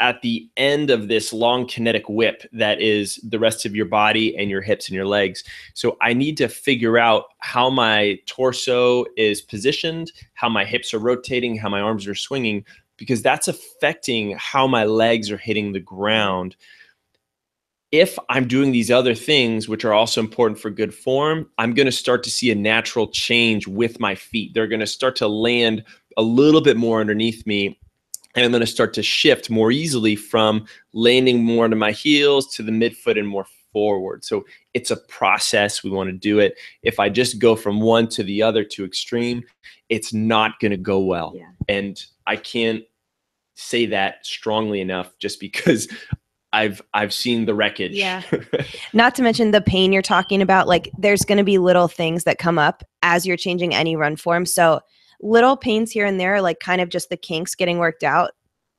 at the end of this long kinetic whip that is the rest of your body and your hips and your legs. So I need to figure out how my torso is positioned, how my hips are rotating, how my arms are swinging, because that's affecting how my legs are hitting the ground. If I'm doing these other things, which are also important for good form, I'm going to start to see a natural change with my feet. They're going to start to land a little bit more underneath me. And I'm going to start to shift more easily from landing more into my heels to the midfoot and more forward. So it's a process. We want to do it. If I just go from one to the other to extreme, it's not going to go well. Yeah. And I can't say that strongly enough just because I've seen the wreckage. Yeah. Not to mention the pain you're talking about. There's going to be little things that come up as you're changing any run form. So little pains here and there are kind of just the kinks getting worked out,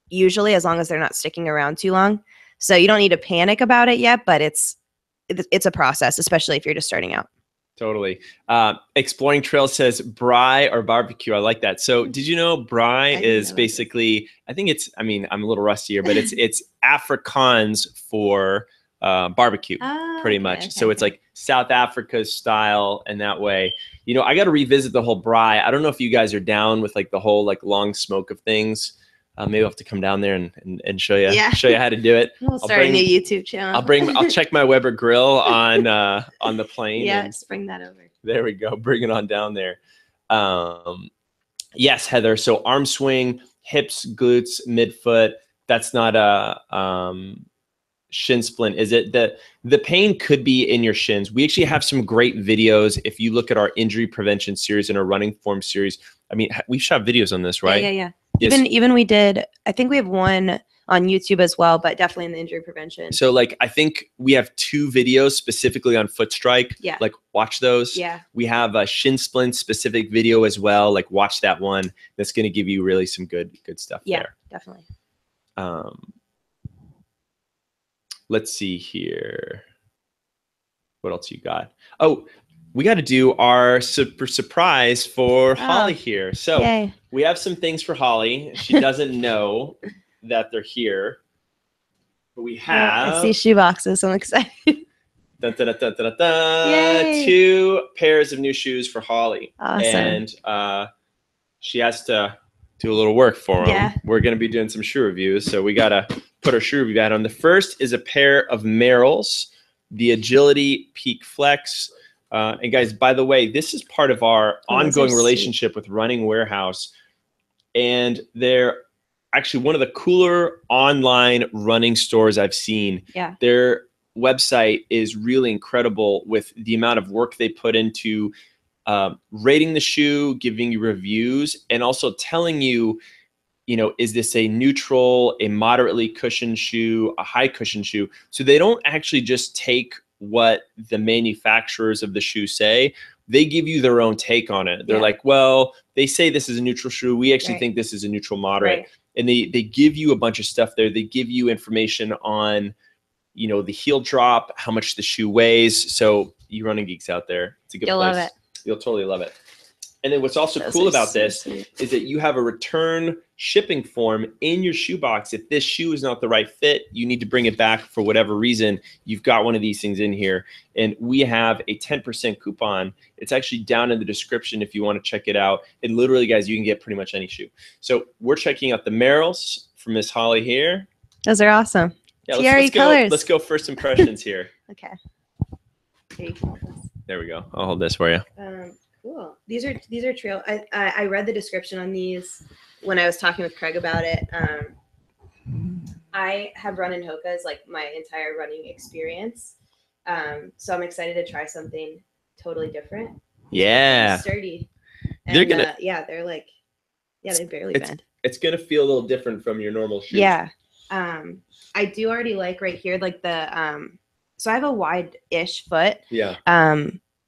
usually, as long as they're not sticking around too long. So you don't need to panic about it yet, but it's a process, especially if you're just starting out. Totally. Exploring Trail says braai or barbecue. I like that. So did you know braai is basically, I'm a little rusty here, but it's Afrikaans for barbecue, pretty much. Okay, so it's like South Africa style, and that way, I got to revisit the whole braai. I don't know if you guys are down with the whole long smoke of things. Maybe I'll have to come down there and show you how to do it. We'll start a new YouTube channel. I'll check my Weber grill on the plane. Yeah, just bring that over. There we go. Bring it on down there. Yes, Heather. So arm swing, hips, glutes, midfoot. That's not a shin splint, is it? The pain could be in your shins. We actually have some great videos. If you look at our injury prevention series and our running form series, I mean, we've shot videos on this, right? Yeah. Yes. Even we did, I think we have one on YouTube as well, but definitely in the injury prevention. So like, I think we have 2 videos specifically on foot strike. Yeah. Like watch those. Yeah. We have a shin splint specific video as well. Like watch that one. That's going to give you really some good stuff there. Definitely. Let's see here. What else you got? Oh, we got to do our super surprise for Holly here. So yay. We have some things for Holly. She doesn't know that they're here. But we have... I see shoe boxes. I'm excited. Dun, dun, dun, dun, dun, dun. 2 pairs of new shoes for Holly. Awesome. And she has to do a little work for them. Yeah. We're going to be doing some shoe reviews. So we got to put our shoe review hat on. The first is a pair of Merrells, the Agility Peak Flex. And guys, by the way, this is part of our ongoing relationship with Running Warehouse. And they're actually one of the cooler online running stores I've seen. Yeah. Their website is really incredible with the amount of work they put into rating the shoe, giving you reviews, and also telling you, is this a neutral, a moderately cushioned shoe, a high cushioned shoe? So they don't actually just take what the manufacturers of the shoe say. They give you their own take on it. They're like, well, they say this is a neutral shoe. We actually think this is a neutral moderate. Right. And they give you a bunch of stuff there. They give you information on, the heel drop, how much the shoe weighs. So you running geeks out there, it's a good place. Love it. You'll totally love it. And then what's also cool about this is that you have a return shipping form in your shoebox. If this shoe is not the right fit, you need to bring it back for whatever reason. You've got one of these things in here. And we have a 10% coupon. It's actually down in the description if you want to check it out. And literally, guys, you can get pretty much any shoe. So we're checking out the Merrells from Miss Holly here. Those are awesome. Yeah, TRE colors. Let's go first impressions here. Okay. There we go. I'll hold this for you. Cool. These are trail. I read the description on these when I was talking with Craig about it. I have run in Hoka's like my entire running experience. So I'm excited to try something totally different. Yeah. Sturdy. And, they're gonna. They barely bend. It's gonna feel a little different from your normal shoes. Yeah. I do already like right here, like the so I have a wide-ish foot. Yeah.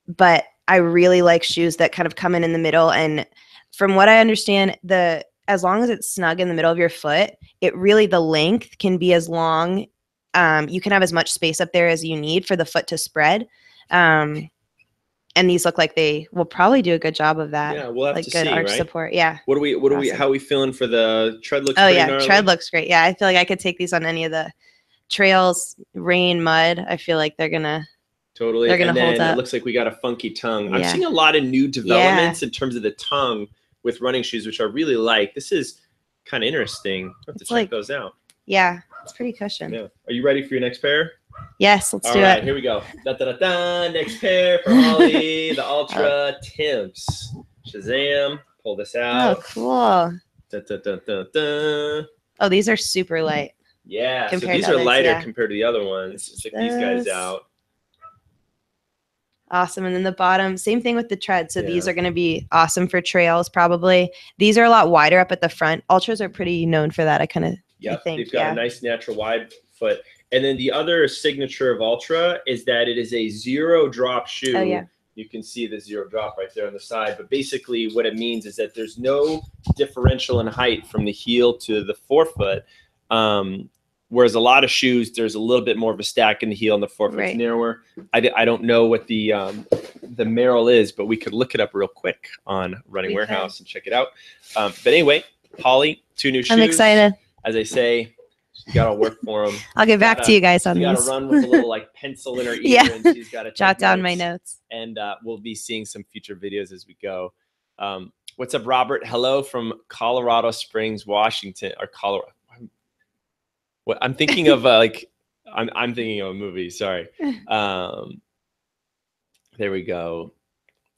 But I really like shoes that kind of come in the middle. And from what I understand, as long as it's snug in the middle of your foot, the length can be as long. You can have as much space up there as you need for the foot to spread. And these look like they will probably do a good job of that. Yeah, we'll have like to good see, arch right? support. Yeah. What are we? How are we feeling for the tread? Looks pretty gnarly. Tread looks great. Yeah, I feel like I could take these on any of the trails, rain, mud. I feel like they're gonna totally. They're gonna hold up. It looks like we got a funky tongue. I'm seeing a lot of new developments in terms of the tongue with running shoes, which I really like. This is kind of interesting. I'll have to check those out. Yeah, it's pretty cushioned. Yeah. Are you ready for your next pair? Yes, let's do All right, it. here we go. Da, da, da, da. Next pair for Holly, the Altra Temps. Shazam. Pull this out. Oh, cool. Da, da, da, da, da. Oh, these are super light. Yeah, so compared these to are others, lighter compared to the other ones. Let's check these guys Those. out. Awesome. And then the bottom, same thing with the tread. So these are going to be awesome for trails probably. These are a lot wider up at the front. Ultras are pretty known for that, I kind of think. They've got a nice natural wide foot. And then the other signature of Altra is that it is a 0 drop shoe. Oh, yeah. You can see the 0 drop right there on the side. But basically what it means is that there's no differential in height from the heel to the forefoot. Whereas a lot of shoes, there's a little bit more of a stack in the heel and the forefoot's narrower. I don't know what the Merrell is, but we could look it up real quick on Running Warehouse and check it out. But anyway, Holly, 2 new shoes. I'm excited. As I say, you got to work for them. I'll get back to you guys on these. You got to run with a little like pencil in her ear, and she's got to jot down my notes. And we'll be seeing some future videos as we go. What's up, Robert? Hello from Colorado Springs, Washington, or Colorado. What I'm thinking of, I'm thinking of a movie. Sorry. There we go.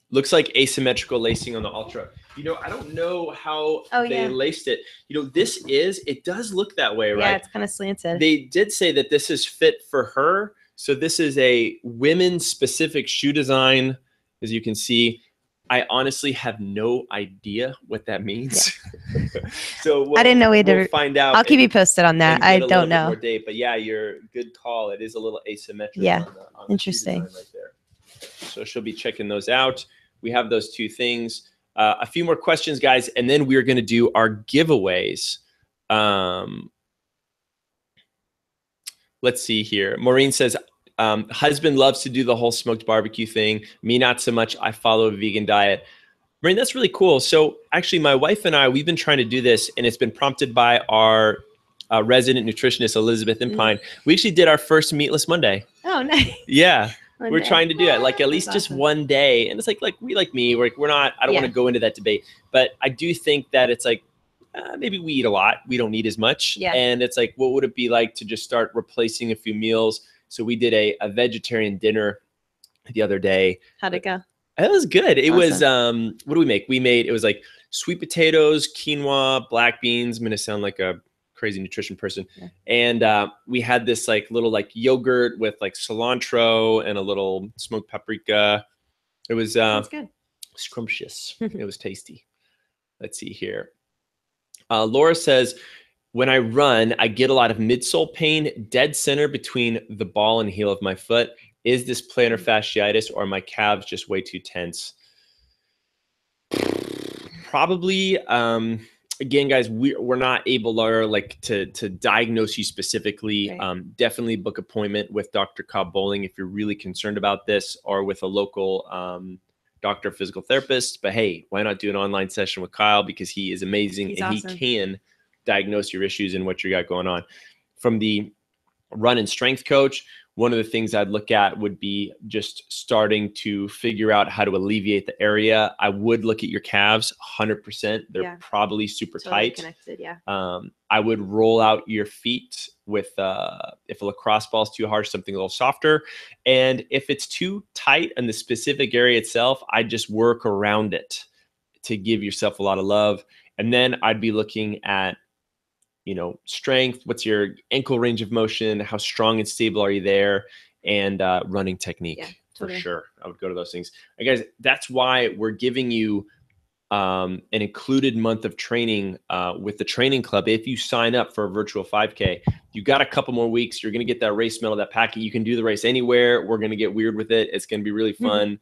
Looks like asymmetrical lacing on the Altra. You know, I don't know how Oh, they yeah. laced it. You know, it does look that way, right? Yeah, it's kind of slanted. They did say that this is fit for her. So this is a women's specific shoe design, as you can see. I honestly have no idea what that means. Yeah. So I didn't know we'll find out. I'll keep you posted on that. I don't know. More date, but yeah, you're good call. It is a little asymmetric. Yeah, on the interesting. shoe design right there. So she'll be checking those out. We have those two things. A few more questions, guys, and then we're going to do our giveaways. Let's see here. Maureen says, husband loves to do the whole smoked barbecue thing. Me, not so much. I follow a vegan diet. Maureen, that's really cool. So actually, my wife and I, we've been trying to do this, and it's been prompted by our resident nutritionist, Elizabeth Impine. We actually did our first Meatless Monday. Oh, nice. Yeah. We're trying to do it, like at least That's just awesome. one day. And it's like me, we're not, I don't want to go into that debate, but I do think that it's like, maybe we eat a lot. We don't eat as much. Yeah. And it's like, what would it be like to just start replacing a few meals? So we did a vegetarian dinner the other day. How'd it go? It was good. It was, Awesome. what do we make? It was like sweet potatoes, quinoa, black beans. I'm going to sound like a crazy nutrition person. Yeah. And we had this like little like yogurt with like cilantro and a little smoked paprika. It was good. scrumptious. It was tasty. Let's see here. Laura says, when I run, I get a lot of midsole pain, dead center between the ball and heel of my foot. Is this plantar fasciitis or are my calves just way too tense? Probably. Again, guys, we're not able to diagnose you specifically. Right. Definitely book appointment with Dr. Cobb Bowling if you're really concerned about this, or with a local doctor, physical therapist. But hey, why not do an online session with Kyle, because he is amazing. He's awesome. He can diagnose your issues and what you got going on. From the run and strength coach, one of the things I'd look at would be just starting to figure out how to alleviate the area. I would look at your calves 100%. They're probably super tight. Connected, yeah. I would roll out your feet with, if a lacrosse ball is too harsh, something a little softer. And if it's too tight in the specific area itself, I'd just work around it to give yourself a lot of love. And then I'd be looking at, strength. What's your ankle range of motion? How strong and stable are you there? And running technique, for sure. I would go to those things. And guys, that's why we're giving you an included month of training with the training club. If you sign up for a virtual 5K, you got a couple more weeks. You're going to get that race medal, that packet. You can do the race anywhere. We're going to get weird with it. It's going to be really fun.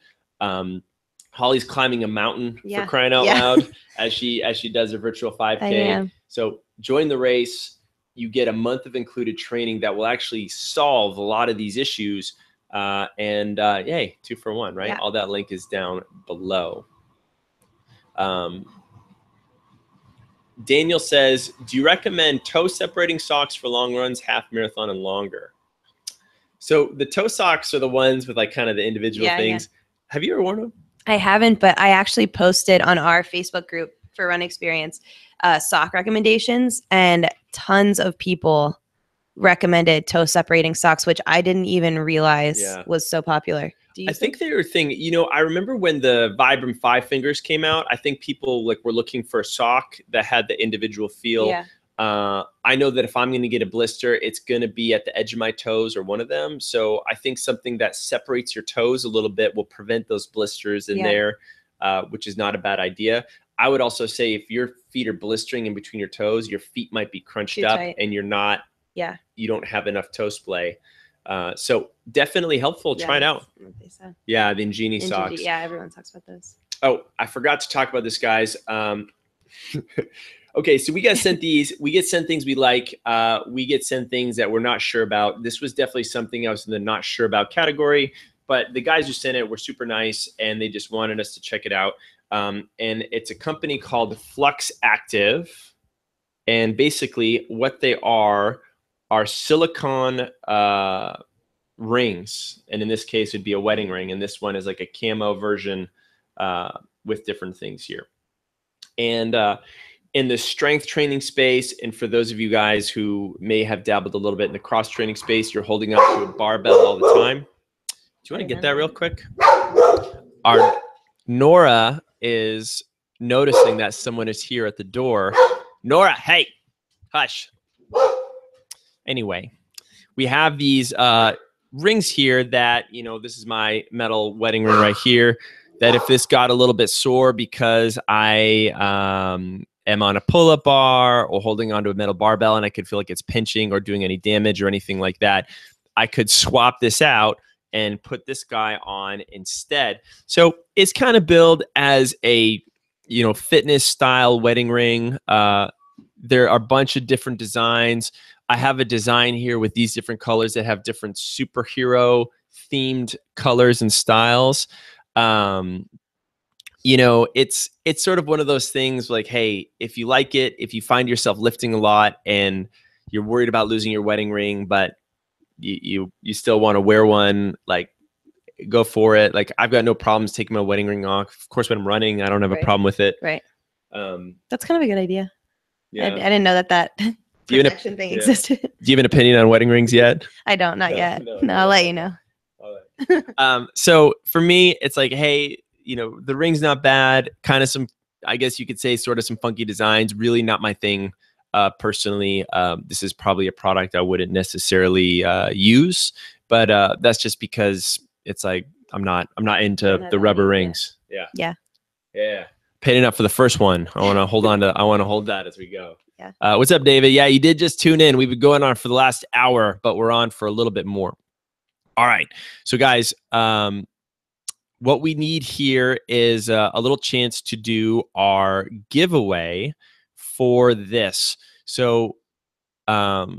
Holly's climbing a mountain, for crying out loud, as she does a virtual 5K. So join the race. You get a month of included training that will actually solve a lot of these issues. Yay, 2 for 1, right? All that link is down below. Daniel says, do you recommend toe separating socks for long runs, half marathon and longer? So the toe socks are the ones with like kind of the individual things. Have you ever worn them? I haven't, but I actually posted on our Facebook group for Run Experience sock recommendations, and tons of people recommended toe separating socks, which I didn't even realize was so popular. I think they were a thing. I remember when the Vibram 5 Fingers came out, I think people were looking for a sock that had the individual feel. Yeah. I know that if I'm going to get a blister, it's going to be at the edge of my toes or one of them. So I think something that separates your toes a little bit will prevent those blisters in there, which is not a bad idea. I would also say if your feet are blistering in between your toes, your feet might be crunched up and you're not, you don't have enough toe splay. So definitely helpful. Try it out. Yeah, the Ingenie socks. Yeah, everyone talks about those. Oh, I forgot to talk about this, guys. Okay, so we got sent these. We get sent things we like. We get sent things that we're not sure about. This was definitely something I was in the not sure about category, but the guys who sent it were super nice, and they just wanted us to check it out. And it's a company called Flux Active, and basically what they are silicone rings, and in this case it'd be a wedding ring, and this one is like a camo version with different things here. And in the strength training space, and for those of you guys who may have dabbled a little bit in the cross training space, you're holding up to a barbell all the time. Do you want to get that real quick? Our Nora is noticing that someone is here at the door. Nora, hey, hush. Anyway, we have these rings here that, you know, this is my metal wedding ring right here, that if this got a little bit sore because I am on a pull-up bar or holding onto a metal barbell and I could feel like it's pinching or doing any damage or anything like that, I could swap this out and put this guy on instead. So it's kind of billed as a, you know, fitness style wedding ring. There are a bunch of different designs. I have a design here with these different colors that have different superhero themed colors and styles. You know, it's sort of one of those things like, hey, if you like it, if you find yourself lifting a lot and you're worried about losing your wedding ring, but you still want to wear one, like, go for it. Like, I've got no problems taking my wedding ring off. Of course, when I'm running, I don't have a problem with it. Right. That's kind of a good idea. Yeah. I didn't know that protection thing existed. Do you have an opinion on wedding rings yet? I don't, not yet. No, I'll let you know. All right. So for me, it's like, hey, you know, the ring's not bad. Kind of some, I guess you could say, sort of some funky designs. Really not my thing. Personally, this is probably a product I wouldn't necessarily use, but that's just because it's like I'm not into the rubber rings. Yeah. Paid enough for the first one. I want to hold on to. I want to hold that as we go. Yeah. What's up, David? Yeah, you did just tune in. We've been going on for the last hour, but we're on for a little bit more. All right. So, guys, what we need here is a little chance to do our giveaway for this. So, oh,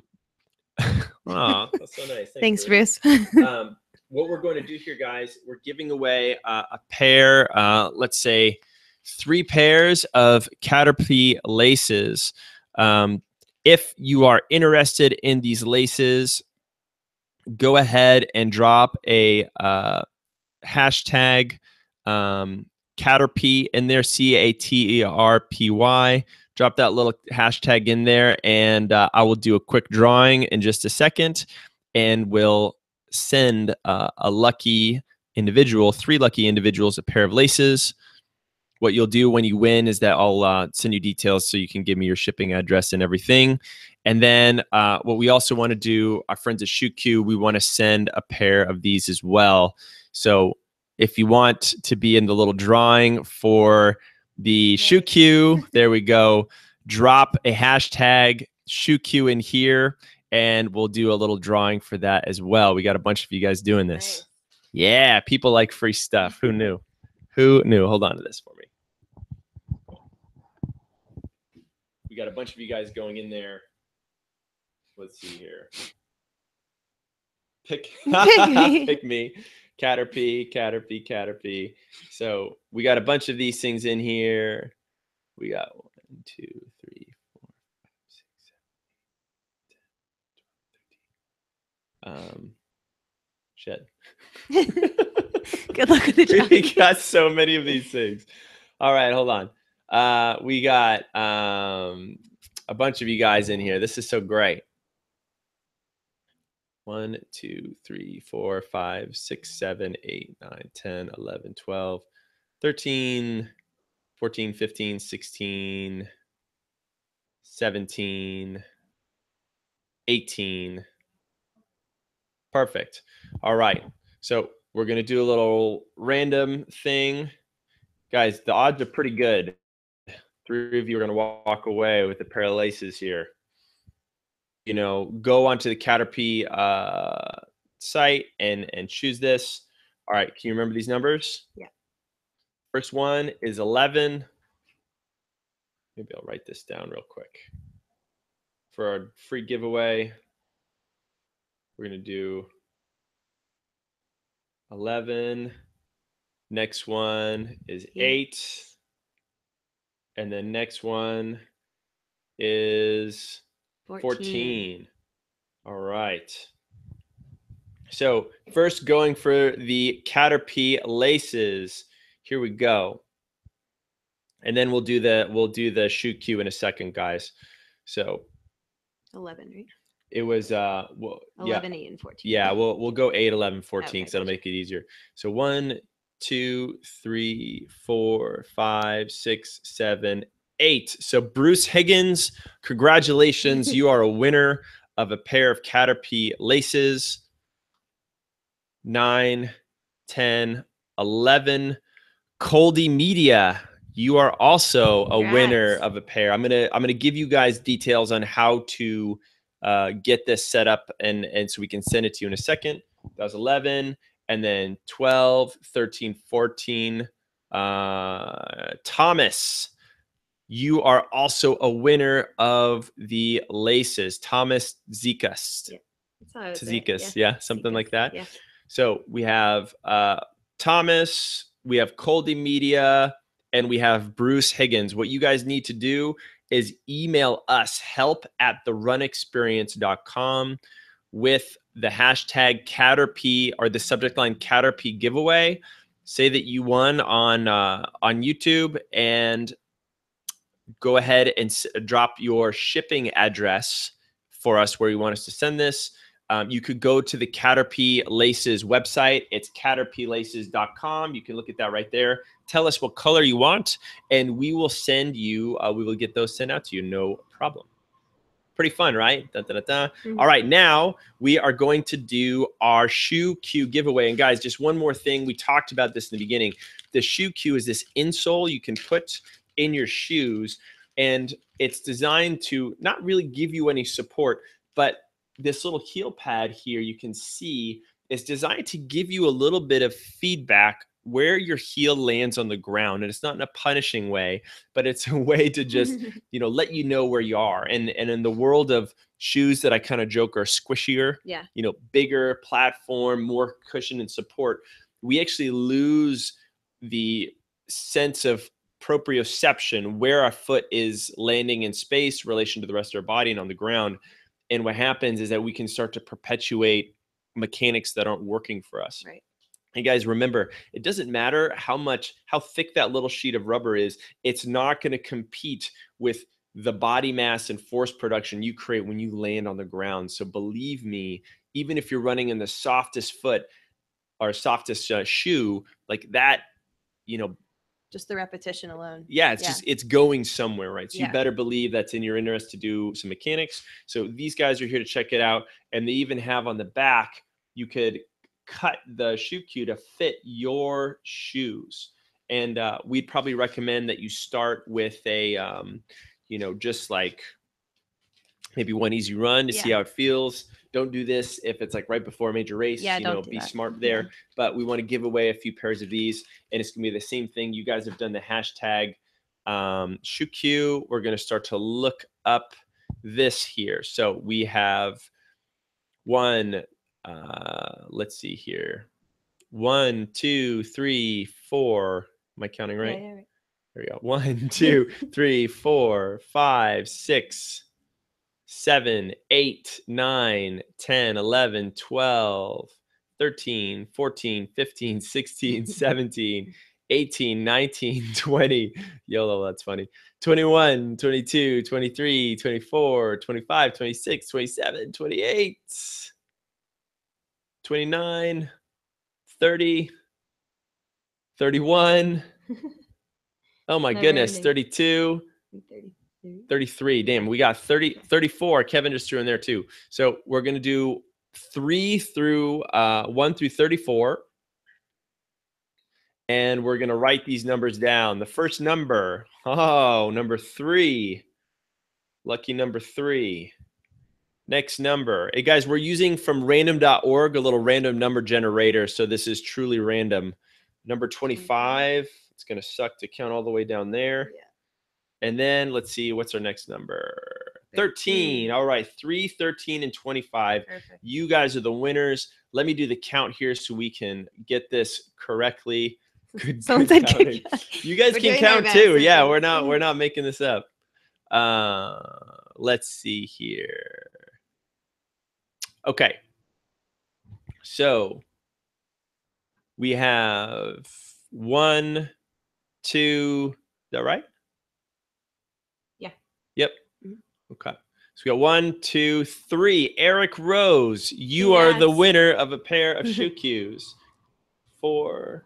that's so nice. Thanks, Bruce. What we're going to do here, guys, we're giving away a pair, let's say 3 pairs of Caterpie laces. If you are interested in these laces, go ahead and drop a hashtag Caterpie in there, CATERPY. Drop that little hashtag in there, and I will do a quick drawing in just a second, and we'll send a lucky individual, 3 lucky individuals, a pair of laces. What you'll do when you win is that I'll send you details so you can give me your shipping address and everything. And then what we also want to do, our friends at Shoot Q, we want to send a pair of these as well. So if you want to be in the little drawing for the Shoot Q, there we go. Drop a hashtag Shoot Q in here, and we'll do a little drawing for that as well. We got a bunch of you guys doing this. Nice. Yeah, people like free stuff. Who knew? Who knew? Hold on to this for me. We got a bunch of you guys going in there. Let's see here. Pick me. Caterpie. So we got a bunch of these things in here. We got 1, 2, 3, 4, 5, 6, 7, 8, 10. Shit. Good luck with the job. We got so many of these things. All right, hold on. We got a bunch of you guys in here. This is so great. 1, 2, 3, 4, 5, 6, 7, 8, 9, 10, 11, 12, 13, 14, 15, 16, 17, 18. Perfect. All right. So we're going to do a little random thing. Guys, the odds are pretty good. 3 of you are going to walk away with a pair of laces here. You know, go onto the Caterpie site and choose this. All right, can you remember these numbers? Yeah. First one is 11. Maybe I'll write this down real quick. For our free giveaway, we're going to do 11. Next one is 8. And then next one is 14. All right. So first, going for the Caterpie laces. Here we go. And then we'll do the Shoot Q in a second, guys. So 11, right? It was 11, 8, and 14. Yeah, we'll go 8, 11, 14, because that'll make it easier. So 1, 2, 3, 4, 5, 6, 7, 8. So Bruce Higgins, congratulations. You are a winner of a pair of Caterpie laces. 9, 10, 11. Coldy Media, you are also a winner of a pair. I'm gonna give you guys details on how to get this set up, and so we can send it to you in a second. That was 11, and then 12, 13, 14. Thomas, you are also a winner of the laces. Thomas Zikas. Yeah. Zikas, yeah, something Zikas. like that. Yeah. So we have Thomas, we have Coldy Media, and we have Bruce Higgins. What you guys need to do is email us help@therunexperience.com with the hashtag Caterpie or the subject line Caterpie giveaway. Say that you won on YouTube, and go ahead and drop your shipping address for us where you want us to send this. You could go to the Caterpie Laces website. It's caterpielaces.com. You can look at that right there. Tell us what color you want, and we will send you, we will get those sent out to you. No problem. Pretty fun, right? Da, da, da, da. All right, now we are going to do our shoe cue giveaway. And guys, just one more thing. We talked about this in the beginning. The shoe cue is this insole you can put in your shoes, and it's designed to not really give you any support, but this little heel pad here you can see is designed to give you a little bit of feedback where your heel lands on the ground. And it's not in a punishing way, but it's a way to just, let you know where you are. And in the world of shoes that I kind of joke are squishier, bigger platform, more cushion and support, we actually lose the sense of proprioception, where our foot is landing in space in relation to the rest of our body and on the ground. And what happens is that we can start to perpetuate mechanics that aren't working for us. Right. And guys, remember, it doesn't matter how thick that little sheet of rubber is. It's not going to compete with the body mass and force production you create when you land on the ground. So believe me, even if you're running in the softest foot or softest shoe, like that, just the repetition alone. Yeah, it's going somewhere, right? So Yeah. you better believe that's in your interest to do some mechanics. So these guys are here to check it out. And they even have on the back, you could cut the shoe cue to fit your shoes. And we'd probably recommend that you start with a, just like maybe one easy run to see how it feels. Don't do this if it's like right before a major race. Be smart there. Yeah. But we want to give away a few pairs of these, and it's gonna be the same thing. You guys have done the hashtag shoe cue. We're gonna start to look up this here. So we have one. Let's see here. 1, 2, 3, 4. Am I counting right? Yeah, right. There we go. 1, 2, 3, 4, 5, 6. 7, 8, 9, 10, 11, 12, 13, 14, 15, 16, 17, 18, 19, 20. YOLO, that's funny. 21, 22, 23, 24, 25, 26, 27, 28, 29, 30, 31. Oh my goodness, 32. 33. Damn, we got 34. Kevin just threw in there too. So we're going to do 1 through 34. And we're going to write these numbers down. The first number, number 3. Lucky number 3. Next number. Hey guys, we're using from random.org, a little random number generator. So this is truly random. Number 25. It's going to suck to count all the way down there. Yeah. And then let's see, what's our next number? 13. All right, 3, 13, and 25. Perfect. You guys are the winners. Let me do the count here so we can get this correctly. Good counting. You guys can count too. Yeah, we're not making this up. Let's see here. Okay. So we have 1, 2. Is that right? Yep. Okay. So we got 1, 2, 3. Eric Rose, you are the winner of a pair of shoe cues. 4,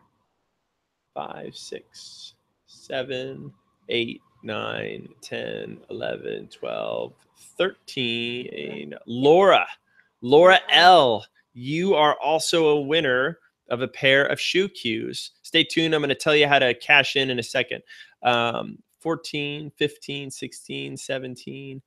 5, 6, 7, 8, 9, 10, 11, 12, 13. Laura L., you are also a winner of a pair of shoe cues. Stay tuned. I'm going to tell you how to cash in a second. 14, 15, 16, 17,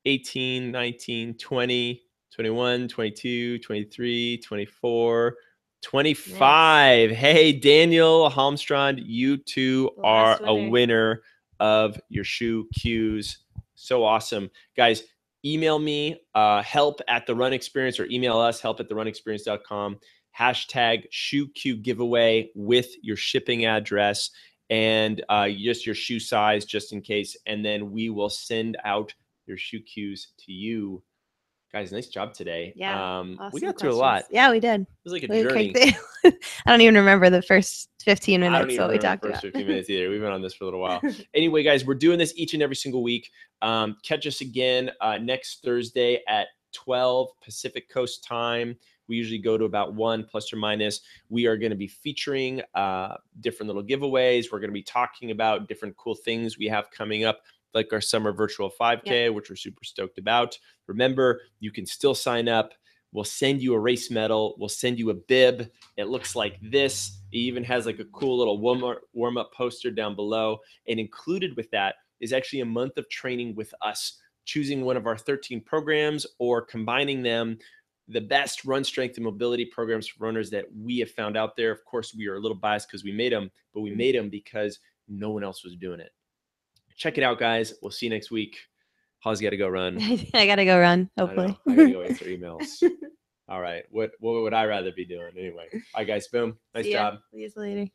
18, 19, 20, 21, 22, 23, 24, 25. Nice. Hey, Daniel Halmstrand, you two are a winner of your shoe cues. So awesome. Guys, email me help at the Run Experience, or email us help at therunexperience.com. Hashtag shoe cue giveaway with your shipping address and just your shoe size, just in case. And then we will send out your shoe cues to you. Guys, nice job today. Yeah, awesome. We got through a lot. Yeah, we did. It was like a journey. I don't even remember the first 15 minutes. I don't even what we remember talked the first about. 15 minutes either. We've been on this for a little while. Anyway, guys, we're doing this each and every single week. Catch us again next Thursday at 12 Pacific Coast time. We usually go to about 1 plus or minus. We are going to be featuring different little giveaways. We're going to be talking about different cool things we have coming up, like our summer virtual 5K, which we're super stoked about. Remember, you can still sign up. We'll send you a race medal. We'll send you a bib. It looks like this. It even has like a cool little warm-up poster down below. And included with that is actually a month of training with us, choosing one of our 13 programs or combining them, the best run strength and mobility programs for runners that we have found out there. Of course, we are a little biased because we made them, but we made them because no one else was doing it. Check it out, guys. We'll see you next week. Holly's got to go run. I got to go run, hopefully. I got to go answer emails. All right. What would I rather be doing anyway? All right, guys. Boom. Nice job. See you later.